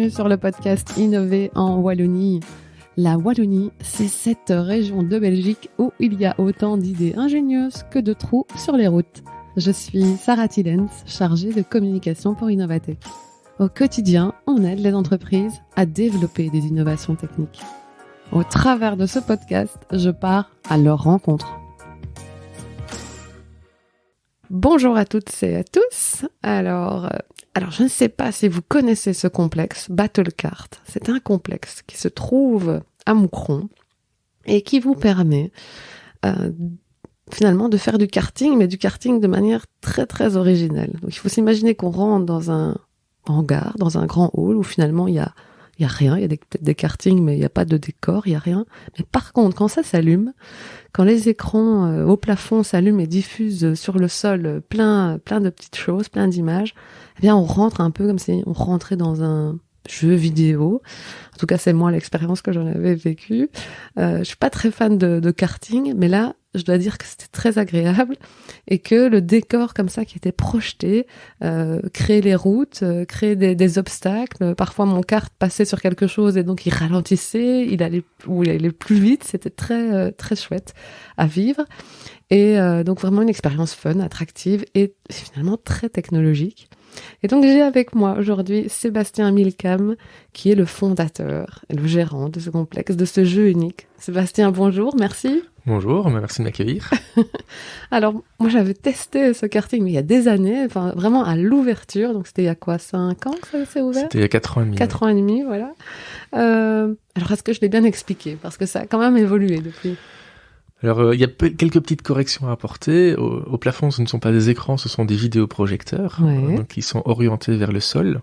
bienvenue sur le podcast Innover en Wallonie. La Wallonie, c'est cette région de Belgique où il y a autant d'idées ingénieuses que de trous sur les routes. Je suis Sarah Tillens, chargée de communication pour Innovatech. Au quotidien, on aide les entreprises à développer des innovations techniques. Au travers de ce podcast, je pars à leur rencontre. Bonjour à toutes et à tous. Alors, je ne sais pas si vous connaissez ce complexe, Battlecart. C'est un complexe qui se trouve à Moucron et qui vous permet finalement de faire du karting, mais du karting de manière très très originelle. Donc il faut s'imaginer qu'on rentre dans un hangar, dans un grand hall où finalement il y a rien, il y a peut-être des kartings, mais il n'y a pas de décor, il n'y a rien. Mais par contre, quand ça s'allume, quand les écrans au plafond s'allument et diffusent sur le sol plein de petites choses, plein d'images, eh bien on rentre un peu comme si on rentrait dans un jeu vidéo. En tout cas, c'est moi l'expérience que j'en avais vécue. Je suis pas très fan de karting, mais là, je dois dire que c'était très agréable et que le décor comme ça qui était projeté, créait les routes, créait des obstacles. Parfois, mon kart passait sur quelque chose et donc il ralentissait, il allait plus vite. C'était très très chouette à vivre et donc vraiment une expérience fun, attractive et finalement très technologique. Et donc j'ai avec moi aujourd'hui Sébastien Milcam, qui est le fondateur et le gérant de ce complexe, de ce jeu unique. Sébastien, bonjour, merci. Bonjour, merci de m'accueillir. Alors, moi j'avais testé ce karting, mais il y a des années, enfin vraiment à l'ouverture, donc c'était il y a quoi, 5 ans que ça s'est ouvert ? C'était il y a 4 ans et demi. 4 ans et demi, voilà. Alors est-ce que je l'ai bien expliqué ? Parce que ça a quand même évolué depuis. Alors, il y a quelques petites corrections à apporter. Au plafond, ce ne sont pas des écrans, ce sont des vidéoprojecteurs, donc qui sont orientés vers le sol.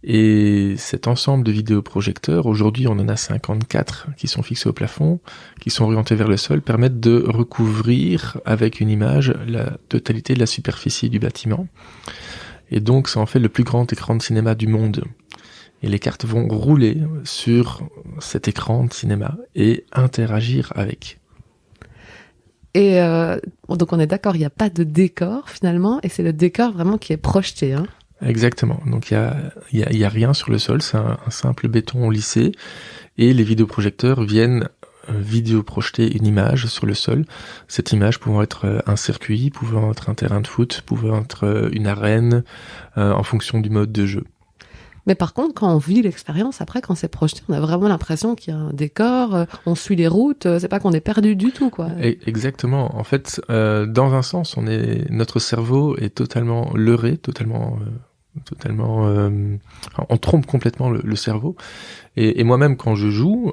Et cet ensemble de vidéoprojecteurs, aujourd'hui, on en a 54 qui sont fixés au plafond, qui sont orientés vers le sol, permettent de recouvrir avec une image la totalité de la superficie du bâtiment. Et donc, ça en fait le plus grand écran de cinéma du monde. Et les cartes vont rouler sur cet écran de cinéma et interagir avec. Et donc on est d'accord, il n'y a pas de décor finalement, et c'est le décor vraiment qui est projeté. Hein. Exactement. Donc il y a rien sur le sol, c'est un simple béton lissé, et les vidéoprojecteurs viennent vidéoprojeter une image sur le sol. Cette image pouvant être un circuit, pouvant être un terrain de foot, pouvant être une arène, en fonction du mode de jeu. Mais par contre, quand on vit l'expérience, après, quand c'est projeté, on a vraiment l'impression qu'il y a un décor, on suit les routes, c'est pas qu'on est perdu du tout, quoi. Exactement. En fait, dans un sens, notre cerveau est totalement leurré, on trompe complètement le cerveau. Et moi-même, quand je joue,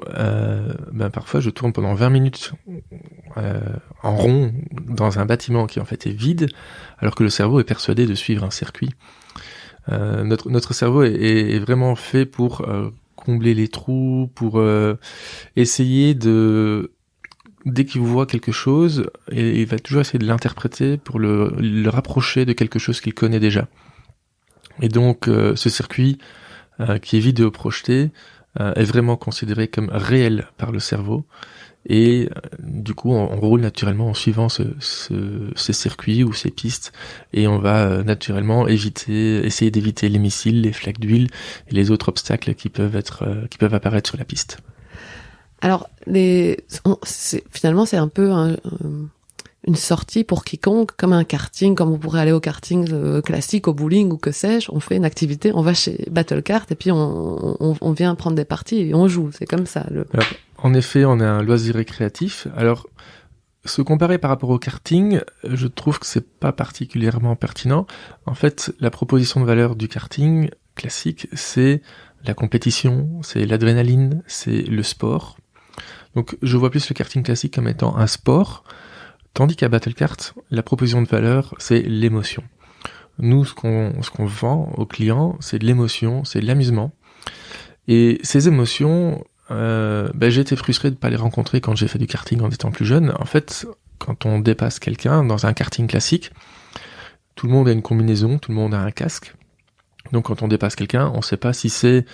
parfois je tourne pendant 20 minutes en rond dans un bâtiment qui en fait est vide, alors que le cerveau est persuadé de suivre un circuit. Notre cerveau est vraiment fait pour combler les trous, pour essayer dès qu'il voit quelque chose, et il va toujours essayer de l'interpréter pour le rapprocher de quelque chose qu'il connaît déjà. Et donc ce circuit qui est vidéo projeté est vraiment considéré comme réel par le cerveau. Et du coup, on roule naturellement en suivant ces circuits ou ces pistes, et on va naturellement essayer d'éviter les missiles, les flaques d'huile et les autres obstacles qui peuvent apparaître sur la piste. Alors, finalement, c'est un peu une sortie pour quiconque, comme un karting, comme on pourrait aller au karting classique, au bowling ou que sais-je. On fait une activité, on va chez Battlecart et puis on vient prendre des parties et on joue. C'est comme ça. Alors, en effet, on a un loisir récréatif. Alors, se comparer par rapport au karting, je trouve que c'est pas particulièrement pertinent. En fait, la proposition de valeur du karting classique, c'est la compétition, c'est l'adrénaline, c'est le sport. Donc, je vois plus le karting classique comme étant un sport, tandis qu'à Battlecart, la proposition de valeur, c'est l'émotion. Nous, ce qu'on vend aux clients, c'est de l'émotion, c'est de l'amusement. Et ces émotions, j'ai été frustré de ne pas les rencontrer quand j'ai fait du karting en étant plus jeune. En fait, quand on dépasse quelqu'un dans un karting classique, tout le monde a une combinaison, tout le monde a un casque. Donc quand on dépasse quelqu'un, on ne sait pas si c'est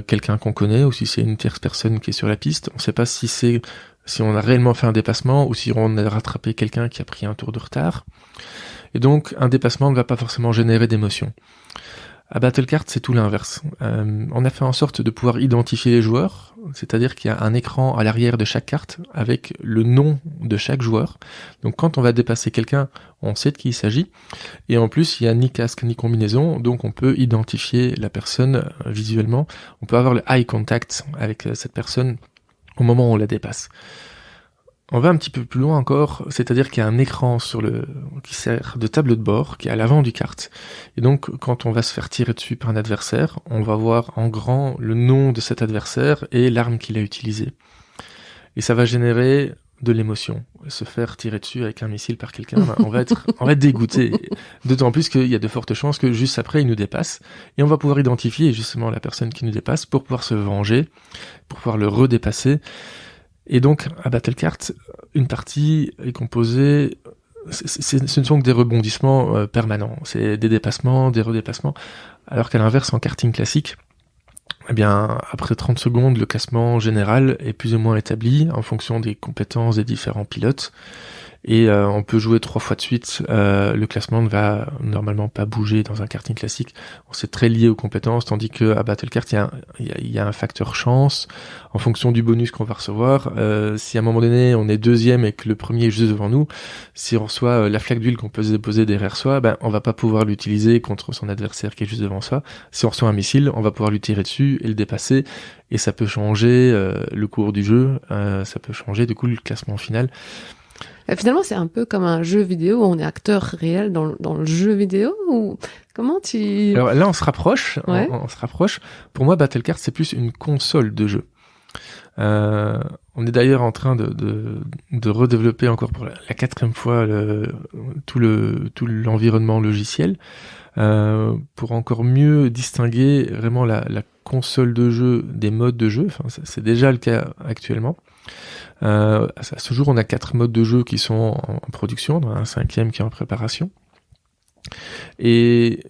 quelqu'un qu'on connaît ou si c'est une tierce personne qui est sur la piste. On ne sait pas si on a réellement fait un dépassement ou si on a rattrapé quelqu'un qui a pris un tour de retard. Et donc un dépassement ne va pas forcément générer d'émotion. À Battlecard, c'est tout l'inverse. On a fait en sorte de pouvoir identifier les joueurs, c'est-à-dire qu'il y a un écran à l'arrière de chaque carte avec le nom de chaque joueur. Donc quand on va dépasser quelqu'un, on sait de qui il s'agit. Et en plus, il n'y a ni casque ni combinaison, donc on peut identifier la personne visuellement. On peut avoir le eye contact avec cette personne au moment où on la dépasse. On va un petit peu plus loin encore, c'est-à-dire qu'il y a un écran qui sert de tableau de bord, qui est à l'avant du kart. Et donc, quand on va se faire tirer dessus par un adversaire, on va voir en grand le nom de cet adversaire et l'arme qu'il a utilisée. Et ça va générer de l'émotion. Se faire tirer dessus avec un missile par quelqu'un, on va être dégoûté. D'autant plus qu'il y a de fortes chances que juste après, il nous dépasse. Et on va pouvoir identifier justement la personne qui nous dépasse pour pouvoir se venger, pour pouvoir le redépasser. Et donc, à Battlecard, une partie est composée, ce ne sont que des rebondissements permanents. C'est des dépassements, des redépassements. Alors qu'à l'inverse, en karting classique, eh bien, après 30 secondes, le classement général est plus ou moins établi en fonction des compétences des différents pilotes. Et on peut jouer 3 fois de suite. Le classement ne va normalement pas bouger dans un karting classique. C'est très lié aux compétences, tandis que à Battlecard, il y a un facteur chance en fonction du bonus qu'on va recevoir. Si à un moment donné on est deuxième et que le premier est juste devant nous, si on reçoit la flaque d'huile qu'on peut déposer derrière soi, on va pas pouvoir l'utiliser contre son adversaire qui est juste devant soi. Si on reçoit un missile, on va pouvoir lui tirer dessus et le dépasser. Et ça peut changer le cours du jeu. Ça peut changer du coup le classement final. Finalement, c'est un peu comme un jeu vidéo où on est acteur réel dans le jeu vidéo ou comment tu... Alors là, on se rapproche. Ouais. On se rapproche. Pour moi, Battlecard, c'est plus une console de jeu. On est d'ailleurs en train de redévelopper encore pour la 4e fois tout l'environnement logiciel pour encore mieux distinguer vraiment la console de jeu des modes de jeu. Enfin, c'est déjà le cas actuellement. À ce jour, on a 4 modes de jeu qui sont en production, dans un 5e qui est en préparation. Et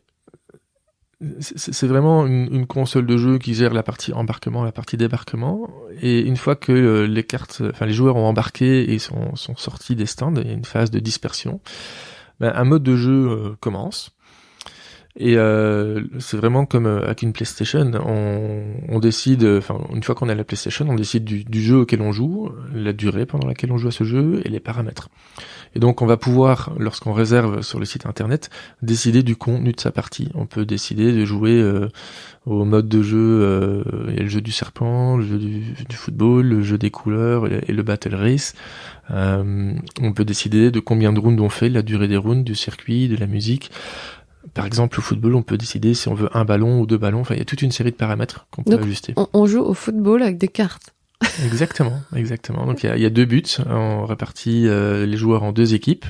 c'est vraiment une console de jeu qui gère la partie embarquement, la partie débarquement. Et une fois que les joueurs ont embarqué et sont sortis des stands, il y a une phase de dispersion. Un mode de jeu commence. Et c'est vraiment comme avec une PlayStation, on décide, une fois qu'on a la PlayStation, on décide du jeu auquel on joue, la durée pendant laquelle on joue à ce jeu et les paramètres. Et donc on va pouvoir, lorsqu'on réserve sur le site internet, décider du contenu de sa partie. On peut décider de jouer au mode de jeu, il y a le jeu du serpent, le jeu du football, le jeu des couleurs et le battle race. On peut décider de combien de rounds on fait, la durée des rounds, du circuit, de la musique. Par exemple, au football, on peut décider si on veut 1 ballon ou 2 ballons. Enfin, il y a toute une série de paramètres qu'on peut ajuster. On joue au football avec des cartes. Exactement. Donc, il y a 2 buts. On répartit les joueurs en 2 équipes.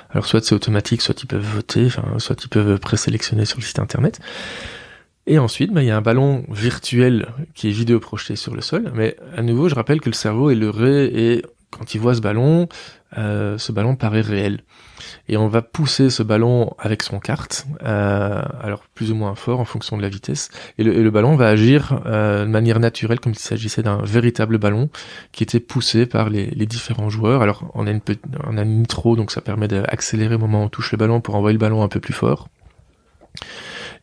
Alors, soit c'est automatique, soit ils peuvent voter, soit ils peuvent présélectionner sur le site internet. Et ensuite, il y a un ballon virtuel qui est vidéo projeté sur le sol. Mais à nouveau, je rappelle que le cerveau est leurré et quand il voit ce ballon paraît réel. Et on va pousser ce ballon avec son kart, alors plus ou moins fort en fonction de la vitesse. Et le ballon va agir de manière naturelle comme s'il s'agissait d'un véritable ballon qui était poussé par les différents joueurs. Alors on a une nitro, donc ça permet d'accélérer au moment où on touche le ballon pour envoyer le ballon un peu plus fort.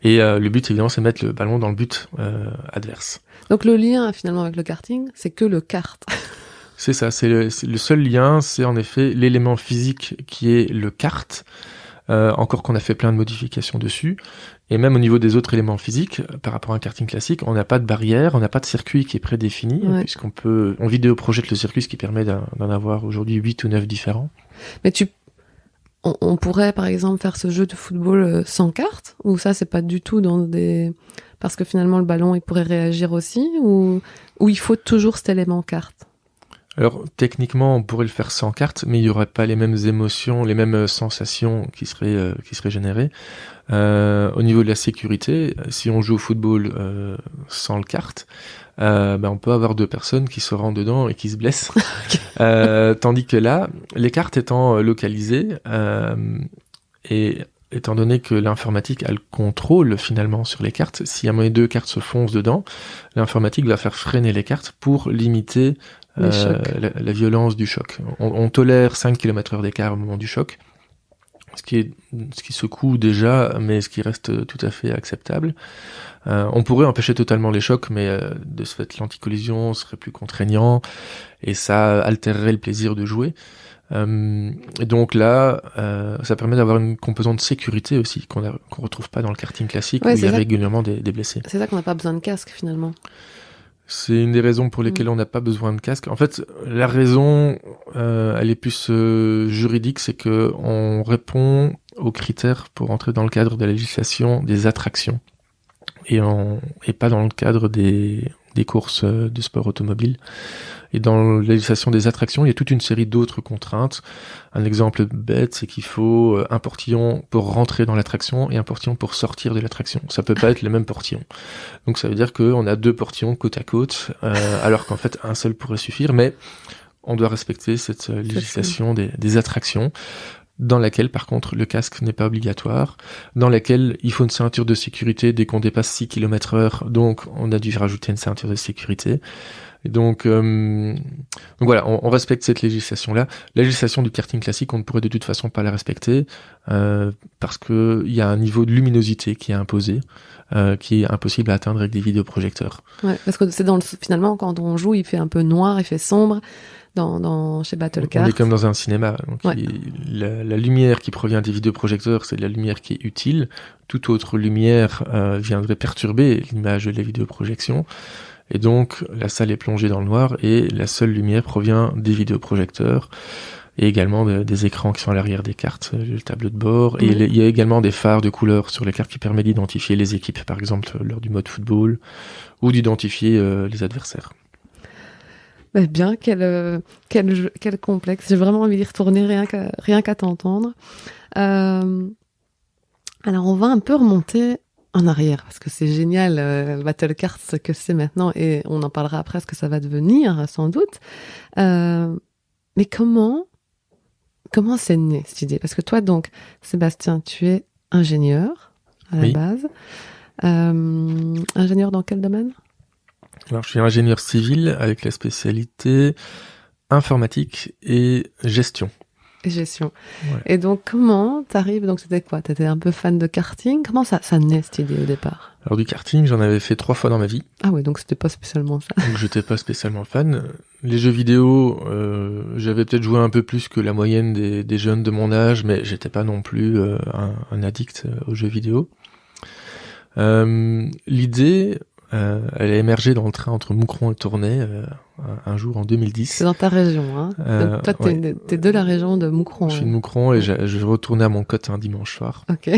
Et le but évidemment c'est de mettre le ballon dans le but adverse. Donc le lien finalement avec le karting, c'est que le kart. C'est ça, c'est le seul lien, c'est en effet l'élément physique qui est le kart, encore qu'on a fait plein de modifications dessus, et même au niveau des autres éléments physiques, par rapport à un karting classique, on n'a pas de barrière, on n'a pas de circuit qui est prédéfini, on vidéo projette le circuit, ce qui permet d'en avoir aujourd'hui 8 ou 9 différents. Mais on pourrait par exemple faire ce jeu de football sans carte, ou ça c'est pas du tout parce que finalement le ballon il pourrait réagir aussi, ou il faut toujours cet élément carte? Alors, techniquement, on pourrait le faire sans carte, mais il n'y aurait pas les mêmes émotions, les mêmes sensations qui seraient générées. Au niveau de la sécurité, si on joue au football sans le kart, on peut avoir 2 personnes qui se rentrent dedans et qui se blessent. Tandis que là, les cartes étant localisées, et étant donné que l'informatique a le contrôle finalement sur les cartes, si à un moment donné 2 cartes se foncent dedans, l'informatique va faire freiner les cartes pour limiter la violence du choc. On tolère 5 km/h d'écart au moment du choc. ce qui secoue déjà, mais ce qui reste tout à fait acceptable. On pourrait empêcher totalement les chocs, mais de ce fait, l'anticollision serait plus contraignant et ça altérerait le plaisir de jouer. Et donc là, ça permet d'avoir une composante de sécurité aussi qu'on retrouve pas dans le karting classique où il y a régulièrement des blessés. C'est ça qu'on n'a pas besoin de casque finalement. C'est une des raisons pour lesquelles on n'a pas besoin de casque. En fait, la raison, elle est plus juridique, c'est que on répond aux critères pour entrer dans le cadre de la législation des attractions et pas dans le cadre des courses de sport automobile. Et dans la législation des attractions, il y a toute une série d'autres contraintes. Un exemple bête, c'est qu'il faut un portillon pour rentrer dans l'attraction et un portillon pour sortir de l'attraction. Ça peut pas être le même portillon. Donc ça veut dire qu'on a 2 portillons côte à côte, alors qu'en fait un seul pourrait suffire, mais on doit respecter cette législation des attractions, dans laquelle par contre le casque n'est pas obligatoire, dans laquelle il faut une ceinture de sécurité dès qu'on dépasse 6 km/h, donc on a dû rajouter une ceinture de sécurité. Et donc voilà, on respecte cette législation-là. La législation du karting classique, on ne pourrait de toute façon pas la respecter parce que il y a un niveau de luminosité qui est imposé, qui est impossible à atteindre avec des vidéoprojecteurs. Ouais, parce que c'est finalement quand on joue, il fait un peu noir, il fait sombre. Chez Battle Kart. On est comme dans un cinéma. Donc ouais. La lumière qui provient des vidéoprojecteurs, c'est de la lumière qui est utile. Toute autre lumière viendrait perturber l'image de la vidéoprojection. Et donc, la salle est plongée dans le noir et la seule lumière provient des vidéoprojecteurs et également des écrans qui sont à l'arrière des cartes, le tableau de bord. Et il y a également des phares de couleur sur les cartes qui permettent d'identifier les équipes, par exemple lors du mode football, ou d'identifier les adversaires. Bah bien, quel complexe. J'ai vraiment envie d'y retourner rien qu'à t'entendre. Alors, on va un peu remonter en arrière, parce que c'est génial, Battle Kart, ce que c'est maintenant, et on en parlera après, ce que ça va devenir, sans doute. Mais comment c'est né, cette idée? Parce que toi, donc, Sébastien, tu es ingénieur, à la base. Ingénieur dans quel domaine? Alors, je suis ingénieur civil avec la spécialité informatique et gestion. Ouais. Et donc, comment t'arrives? Donc, c'était quoi? T'étais un peu fan de karting? Comment ça naît, cette idée, au départ? Alors, du karting, j'en avais fait 3 fois dans ma vie. Ah ouais, donc c'était pas spécialement ça. Donc, j'étais pas spécialement fan. Les jeux vidéo, j'avais peut-être joué un peu plus que la moyenne des jeunes de mon âge, mais j'étais pas non plus un addict aux jeux vidéo. L'idée... elle a émergé dans le train entre Moucron et Tournai un jour en 2010. C'est dans ta région, hein. Donc, toi, t'es de la région de Moucron. Je suis de Moucron et je retournais à Moncotte un dimanche soir. Ok.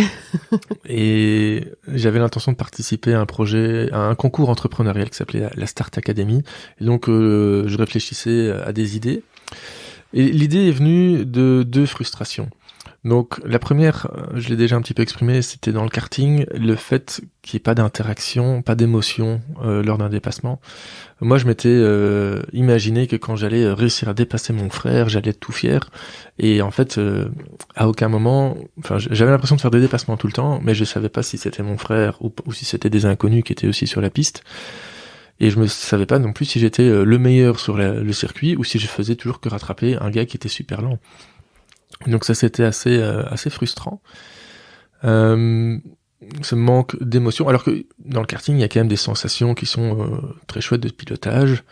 Et j'avais l'intention de participer à un concours entrepreneurial qui s'appelait la Start Academy. Et donc, je réfléchissais à des idées. Et l'idée est venue de 2 frustrations. Donc la première, je l'ai déjà un petit peu exprimé, c'était dans le karting, le fait qu'il n'y ait pas d'interaction, pas d'émotion lors d'un dépassement. Moi je m'étais imaginé que quand j'allais réussir à dépasser mon frère, j'allais être tout fier. Et en fait, à aucun moment, j'avais l'impression de faire des dépassements tout le temps, mais je savais pas si c'était mon frère ou si c'était des inconnus qui étaient aussi sur la piste. Et je me savais pas non plus si j'étais le meilleur sur le circuit ou si je faisais toujours que rattraper un gars qui était super lent. Donc ça, c'était assez frustrant. Ce manque d'émotion, alors que dans le karting, il y a quand même des sensations qui sont très chouettes de pilotage.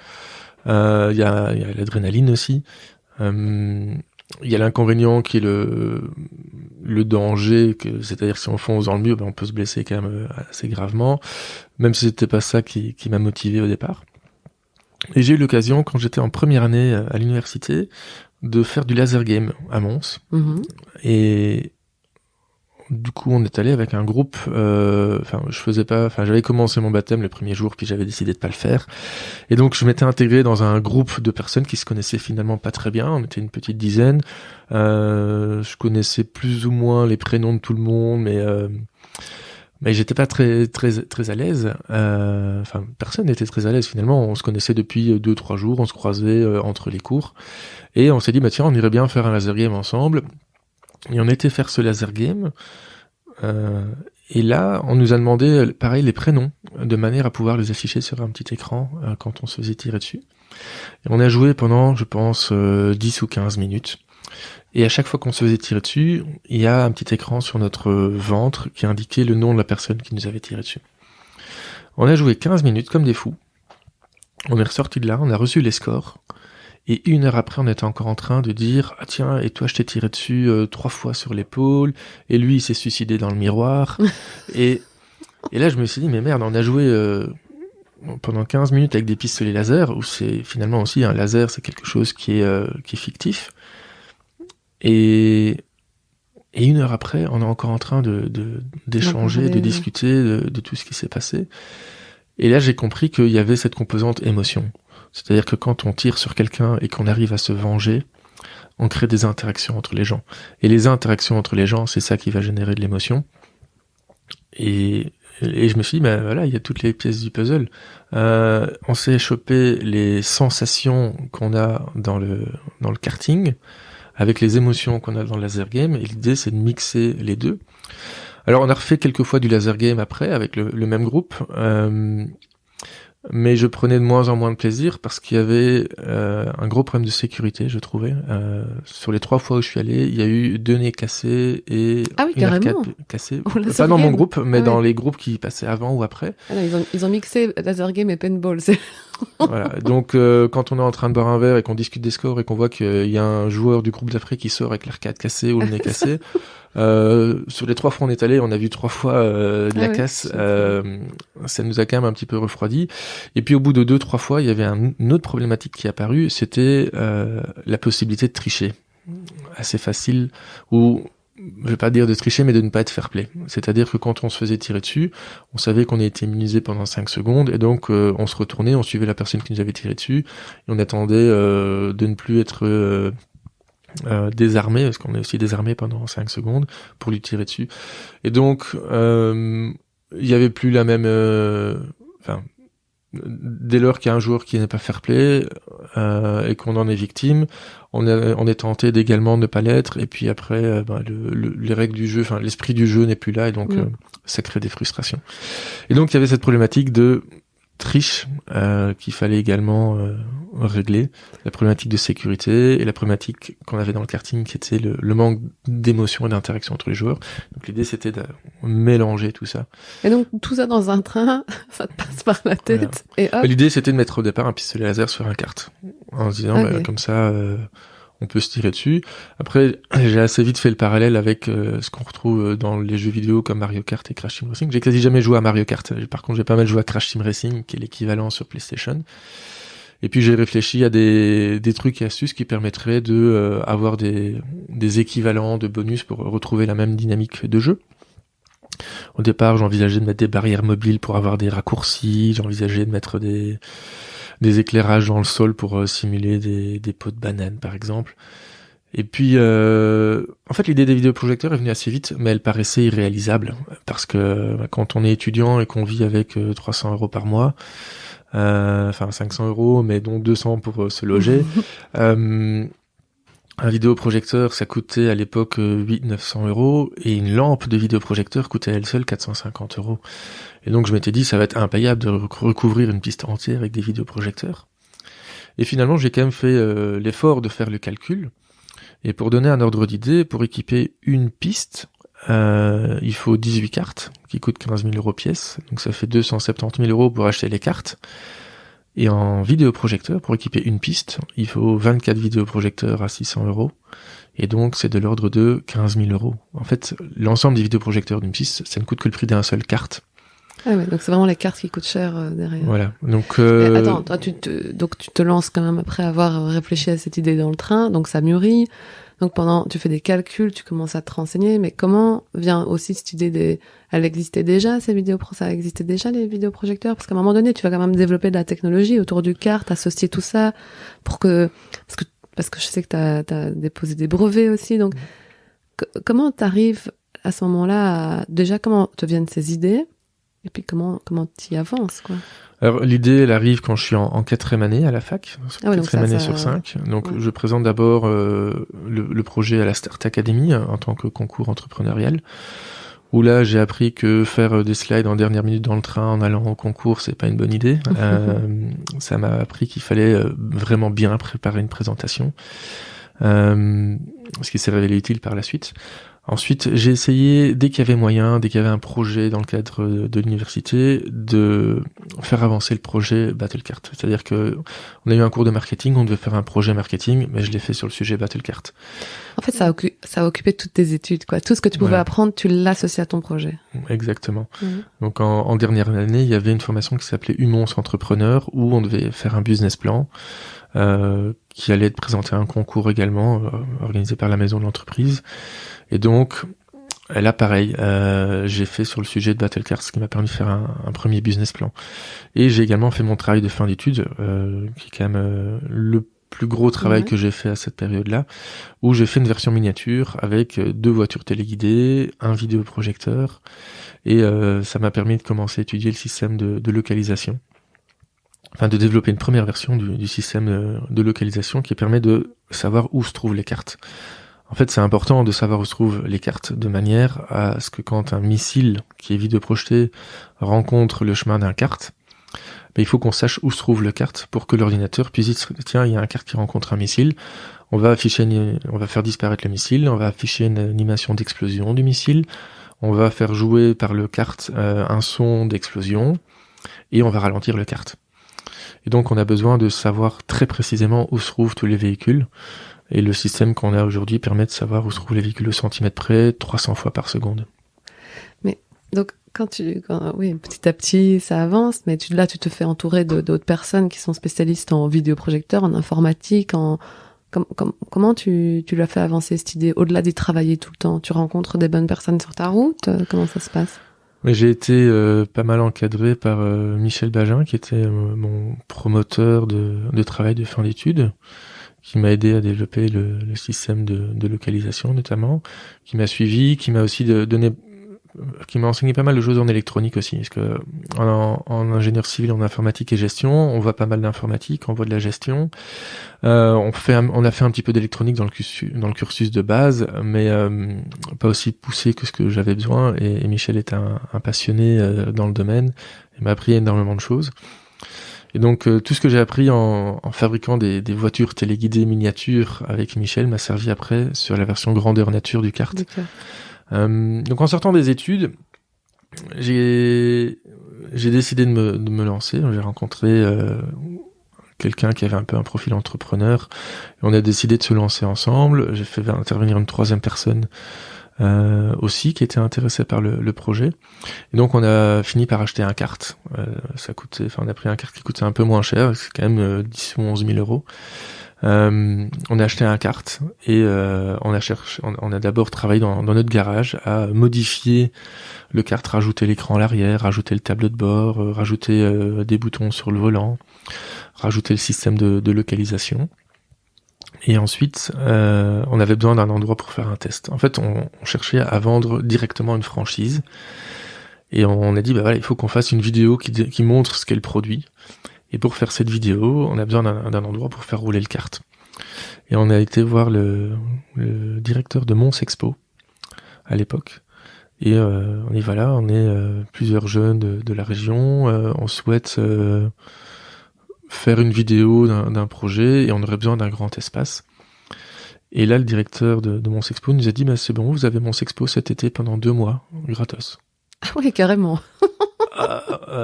Il y a l'adrénaline aussi. Il y a l'inconvénient qui est le danger, c'est-à-dire que si on fonce dans le mur, on peut se blesser quand même assez gravement, même si c'était pas ça qui m'a motivé au départ. Et j'ai eu l'occasion, quand j'étais en première année à l'université, de faire du laser game à Mons. Et du coup, on est allé avec un groupe. J'avais commencé mon baptême le premier jour, puis j'avais décidé de pas le faire. Et donc, je m'étais intégré dans un groupe de personnes qui se connaissaient finalement pas très bien. On était une petite dizaine. Je connaissais plus ou moins les prénoms de tout le monde, mais j'étais pas très à l'aise. Personne n'était très à l'aise finalement. On se connaissait depuis 2-3 jours. On se croisait entre les cours. Et on s'est dit, tiens, on irait bien faire un laser game ensemble. Et on était faire ce laser game. Et là, on nous a demandé, pareil, les prénoms, de manière à pouvoir les afficher sur un petit écran quand on se faisait tirer dessus. Et on a joué pendant, je pense, 10 ou 15 minutes. Et à chaque fois qu'on se faisait tirer dessus, il y a un petit écran sur notre ventre qui indiquait le nom de la personne qui nous avait tiré dessus. On a joué 15 minutes comme des fous. On est ressorti de là, on a reçu les scores. Et 1 heure après, on était encore en train de dire « Ah tiens, et toi, je t'ai tiré dessus 3 fois sur l'épaule. Et lui, il s'est suicidé dans le miroir. » Et là, je me suis dit « Mais merde, on a joué pendant 15 minutes avec des pistolets laser, où c'est finalement aussi un laser, c'est quelque chose qui est fictif. » Et 1 heure après, on est encore en train d'échanger, de discuter de tout ce qui s'est passé. Et là, j'ai compris qu'il y avait cette composante émotion. C'est-à-dire que quand on tire sur quelqu'un et qu'on arrive à se venger, on crée des interactions entre les gens. Et les interactions entre les gens, c'est ça qui va générer de l'émotion. Et je me suis dit, ben voilà, il y a toutes les pièces du puzzle. On s'est chopé les sensations qu'on a dans le karting, avec les émotions qu'on a dans le laser game, et l'idée c'est de mixer les deux. Alors on a refait quelques fois du laser game après, avec le même groupe, mais je prenais de moins en moins de plaisir parce qu'il y avait un gros problème de sécurité, je trouvais. Sur les 3 fois où je suis allé, il y a eu 2 nez cassés et une arcade cassée. Pas dans mon groupe, mais dans les groupes qui passaient avant ou après. Alors, ils ont mixé laser game et paintball. Voilà. Donc quand on est en train de boire un verre et qu'on discute des scores et qu'on voit qu'il y a un joueur du groupe d'après qui sort avec l'arcade cassée ou le nez cassé, sur les 3 fois on est allé, on a vu 3 fois de la casse. Ça nous a quand même un petit peu refroidi. Et puis au bout de 2-3 fois, il y avait une autre problématique qui est apparue, c'était la possibilité de tricher. Assez facile, ou je vais pas dire de tricher, mais de ne pas être fair play. C'est-à-dire que quand on se faisait tirer dessus, on savait qu'on était immunisé pendant 5 secondes, et donc on se retournait, on suivait la personne qui nous avait tiré dessus, et on attendait de ne plus être désarmé, parce qu'on est aussi désarmé pendant 5 secondes, pour lui tirer dessus. Et donc, il y avait plus la même... dès lors qu'il y a un joueur qui n'est pas fair play et qu'on en est victime, on est tenté d'également ne pas l'être, et puis après les règles du jeu, enfin l'esprit du jeu n'est plus là, et donc ça crée des frustrations. Et donc il y avait cette problématique de triche qu'il fallait également régler, la problématique de sécurité et la problématique qu'on avait dans le karting qui était le manque d'émotion et d'interaction entre les joueurs. Donc l'idée c'était de mélanger tout ça. Et donc tout ça dans un train, ça te passe par la tête, et hop. L'idée c'était de mettre au départ un pistolet laser sur un kart, en se disant comme ça on peut se tirer dessus. Après, j'ai assez vite fait le parallèle avec ce qu'on retrouve dans les jeux vidéo comme Mario Kart et Crash Team Racing. J'ai quasi jamais joué à Mario Kart. Par contre, j'ai pas mal joué à Crash Team Racing, qui est l'équivalent sur PlayStation. Et puis j'ai réfléchi à des trucs et astuces qui permettraient de avoir des équivalents de bonus pour retrouver la même dynamique de jeu. Au départ, j'envisageais de mettre des barrières mobiles pour avoir des raccourcis. J'envisageais de mettre des éclairages dans le sol pour simuler des pots de banane, par exemple. Et puis, en fait, l'idée des vidéoprojecteurs est venue assez vite, mais elle paraissait irréalisable, parce que quand on est étudiant et qu'on vit avec 300 € par mois, 500 €, mais dont 200 pour se loger, un vidéoprojecteur, ça coûtait à l'époque 800-900 €, et une lampe de vidéoprojecteur coûtait à elle seule 450 €. Et donc je m'étais dit, ça va être impayable de recouvrir une piste entière avec des vidéoprojecteurs. Et finalement, j'ai quand même fait l'effort de faire le calcul. Et pour donner un ordre d'idée, pour équiper une piste, il faut 18 cartes, qui coûtent 15 000 € pièce. Donc ça fait 270 000 € pour acheter les cartes. Et en vidéoprojecteur, pour équiper une piste, il faut 24 vidéoprojecteurs à 600 €. Et donc, c'est de l'ordre de 15 000 €. En fait, l'ensemble des vidéoprojecteurs d'une piste, ça ne coûte que le prix d'un seul carte. Ah ouais, donc c'est vraiment les cartes qui coûtent cher derrière. Voilà. Donc, attends, toi, tu te lances quand même après avoir réfléchi à cette idée dans le train, donc ça mûrit. Donc tu fais des calculs, tu commences à te renseigner, mais comment vient aussi cette idée elle existait déjà, ça existait déjà les vidéoprojecteurs? Parce qu'à un moment donné, tu vas quand même développer de la technologie autour du kart, associer tout ça parce que je sais que t'as déposé des brevets aussi, donc comment t'arrives à ce moment-là déjà comment te viennent ces idées? Et puis comment t'y avances, quoi? Alors l'idée, elle arrive quand je suis en 4e année à la fac, 4e année sur 5. Donc je présente d'abord le projet à la Start Academy en tant que concours entrepreneurial, où là j'ai appris que faire des slides en dernière minute dans le train en allant au concours, c'est pas une bonne idée. Ça m'a appris qu'il fallait vraiment bien préparer une présentation. ce qui s'est révélé utile par la suite. Ensuite, j'ai essayé, dès qu'il y avait moyen, dès qu'il y avait un projet dans le cadre de l'université, de faire avancer le projet Battlecart. C'est-à-dire que on a eu un cours de marketing, on devait faire un projet marketing, mais je l'ai fait sur le sujet Battlecart. En fait, ça a occupé toutes tes études, quoi. Tout ce que tu pouvais apprendre, tu l'associes à ton projet. Exactement. Donc, en dernière année, il y avait une formation qui s'appelait Humons Entrepreneur, où on devait faire un business plan, qui allait être présenté à un concours également, organisé par la maison de l'entreprise. Et donc, là, pareil, j'ai fait sur le sujet de Battlecart, ce qui m'a permis de faire un premier business plan. Et j'ai également fait mon travail de fin d'études, qui est quand même le plus gros travail que j'ai fait à cette période-là, où j'ai fait une version miniature avec 2 voitures téléguidées, un vidéoprojecteur, et ça m'a permis de commencer à étudier le système de localisation. Enfin, de développer une première version du système de localisation qui permet de savoir où se trouvent les cartes. En fait, c'est important de savoir où se trouvent les cartes de manière à ce que quand un missile qui est vidéoprojeté rencontre le chemin d'un kart, il faut qu'on sache où se trouve le kart pour que l'ordinateur puisse dire tiens, il y a un kart qui rencontre un missile, on va faire disparaître le missile, on va afficher une animation d'explosion du missile, on va faire jouer par le kart un son d'explosion et on va ralentir le kart. Et donc on a besoin de savoir très précisément où se trouvent tous les véhicules. Et le système qu'on a aujourd'hui permet de savoir où se trouvent les véhicules au centimètre près, 300 fois par seconde. Mais donc, oui, petit à petit, ça avance, mais tu te fais entourer d'autres personnes qui sont spécialistes en vidéoprojecteurs, en informatique, comment tu l'as fait avancer cette idée, au-delà d'y travailler tout le temps? Tu rencontres des bonnes personnes sur ta route? Comment ça se passe? Mais j'ai été pas mal encadré par Michel Bagin, qui était mon promoteur de travail de fin d'études, qui m'a aidé à développer le système de localisation notamment, qui m'a suivi, qui m'a aussi qui m'a enseigné pas mal de choses en électronique aussi, parce que en ingénieur civil, en informatique et gestion, on voit pas mal d'informatique, on voit de la gestion, on a fait un petit peu d'électronique dans le cursus de base, mais pas aussi poussé que ce que j'avais besoin, et Michel est un passionné dans le domaine, il m'a appris énormément de choses. Et donc tout ce que j'ai appris en fabriquant des voitures téléguidées miniatures avec Michel m'a servi après sur la version grandeur nature du kart. Donc en sortant des études, j'ai décidé de me lancer. J'ai rencontré quelqu'un qui avait un peu un profil entrepreneur, et on a décidé de se lancer ensemble. J'ai fait intervenir une 3e personne aussi qui était intéressé par le projet, et donc on a fini par acheter un kart. On a pris un kart qui coûtait un peu moins cher, c'est quand même 10 ou 11 000 euros. On a acheté un kart et on a d'abord travaillé dans notre garage à modifier le kart, rajouter l'écran à l'arrière, rajouter le tableau de bord, rajouter des boutons sur le volant, rajouter le système de localisation. Et ensuite, on avait besoin d'un endroit pour faire un test. En fait, on cherchait à vendre directement une franchise. Et on a dit, il faut qu'on fasse une vidéo qui montre ce qu'est le produit. Et pour faire cette vidéo, on a besoin d'un endroit pour faire rouler le kart. Et on a été voir le directeur de Mons Expo à l'époque. Et on y va là, on est plusieurs jeunes de la région. On souhaite faire une vidéo d'un projet et on aurait besoin d'un grand espace. Et là, le directeur de Mons Expo nous a dit, c'est bon, vous avez Mons Expo cet été pendant 2 mois, gratos. Ah oui, carrément.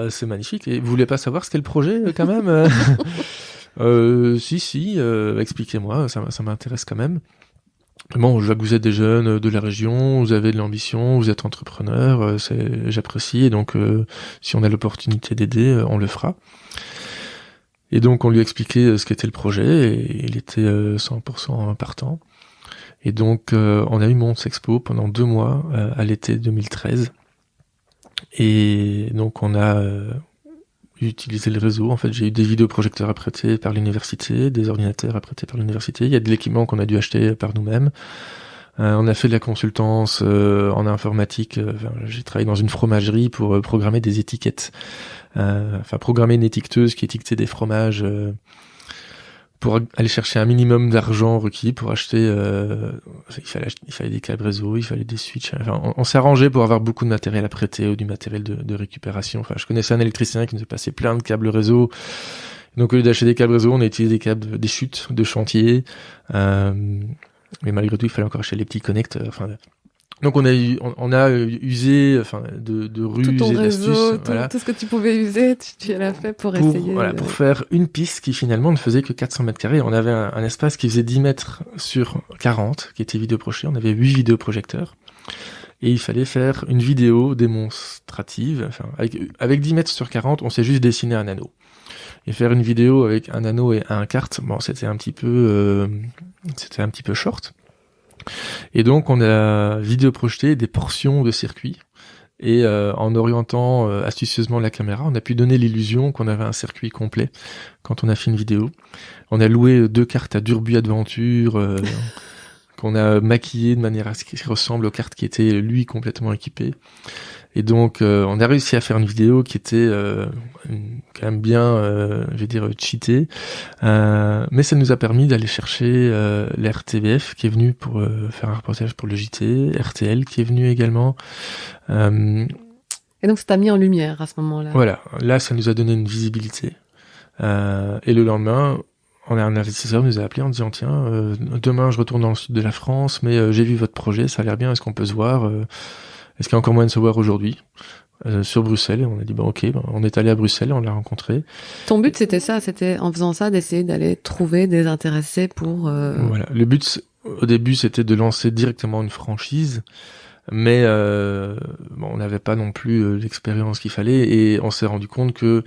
C'est magnifique. Et vous voulez pas savoir ce qu'est le projet, quand même? Si, expliquez-moi, ça m'intéresse quand même. Bon, je vois que vous êtes des jeunes de la région, vous avez de l'ambition, vous êtes entrepreneur, j'apprécie, et donc si on a l'opportunité d'aider, on le fera. Et donc on lui a expliqué ce qu'était le projet, et il était 100% partant. Et donc on a eu Mons Expo pendant 2 mois à l'été 2013. Et donc on a utilisé le réseau. En fait, j'ai eu des vidéoprojecteurs à prêter par l'université, des ordinateurs à prêter par l'université. Il y a de l'équipement qu'on a dû acheter par nous-mêmes. On a fait de la consultance en informatique. J'ai travaillé dans une fromagerie pour programmer des étiquettes. Programmer une étiqueteuse qui étiquetait des fromages pour aller chercher un minimum d'argent requis pour acheter. Il fallait des câbles réseau, il fallait des switches. On s'est arrangé pour avoir beaucoup de matériel à prêter ou du matériel de récupération. Je connaissais un électricien qui nous a passé plein de câbles réseau. Donc au lieu d'acheter des câbles réseau, on a utilisé des câbles, des chutes de chantier. Mais malgré tout, il fallait encore acheter les petits connecteurs. Enfin, donc on a usé de ruses tout ton et réseau, d'astuces. Voilà. tout ce que tu pouvais user, tu l'as fait pour essayer. Pour faire une piste qui finalement ne faisait que 400 mètres carrés. On avait un espace qui faisait 10 mètres sur 40, qui était vidéoprojeté. On avait 8 vidéoprojecteurs. Et il fallait faire une vidéo démonstrative. Enfin, avec 10 mètres sur 40, on s'est juste dessiné un anneau. Et faire une vidéo avec un anneau et un kart, bon, c'était un petit peu short. Et donc, on a vidéoprojeté des portions de circuit. Et en orientant astucieusement la caméra, on a pu donner l'illusion qu'on avait un circuit complet quand on a fait une vidéo. On a loué 2 cartes à Durbuy Adventure, qu'on a maquillé de manière à ce qu'il ressemble aux cartes qui étaient, lui, complètement équipées. Et donc, on a réussi à faire une vidéo qui était quand même bien, je vais dire, cheatée. Mais ça nous a permis d'aller chercher l'RTBF qui est venu pour faire un reportage pour le JT, RTL qui est venu également. Et donc, ça t'a mis en lumière à ce moment-là. Voilà, là, ça nous a donné une visibilité. Et le lendemain, on a un investisseur qui nous a appelé en disant tiens, demain je retourne dans le sud de la France, mais j'ai vu votre projet, ça a l'air bien, est-ce qu'on peut se voir est-ce qu'il y a encore moyen de se voir aujourd'hui sur Bruxelles? Et on a dit ok, on est allé à Bruxelles, on l'a rencontré. Ton but c'était en faisant ça d'essayer d'aller trouver des intéressés pour... Voilà, le but au début c'était de lancer directement une franchise, mais on n'avait pas non plus l'expérience qu'il fallait et on s'est rendu compte que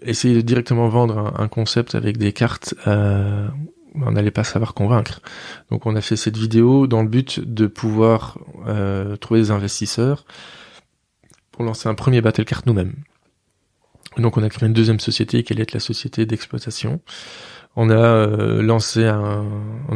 essayer de directement vendre un concept avec des cartes, on n'allait pas savoir convaincre. Donc on a fait cette vidéo dans le but de pouvoir trouver des investisseurs pour lancer un premier battle card nous-mêmes. Donc on a créé une deuxième société qui allait être la société d'exploitation. On a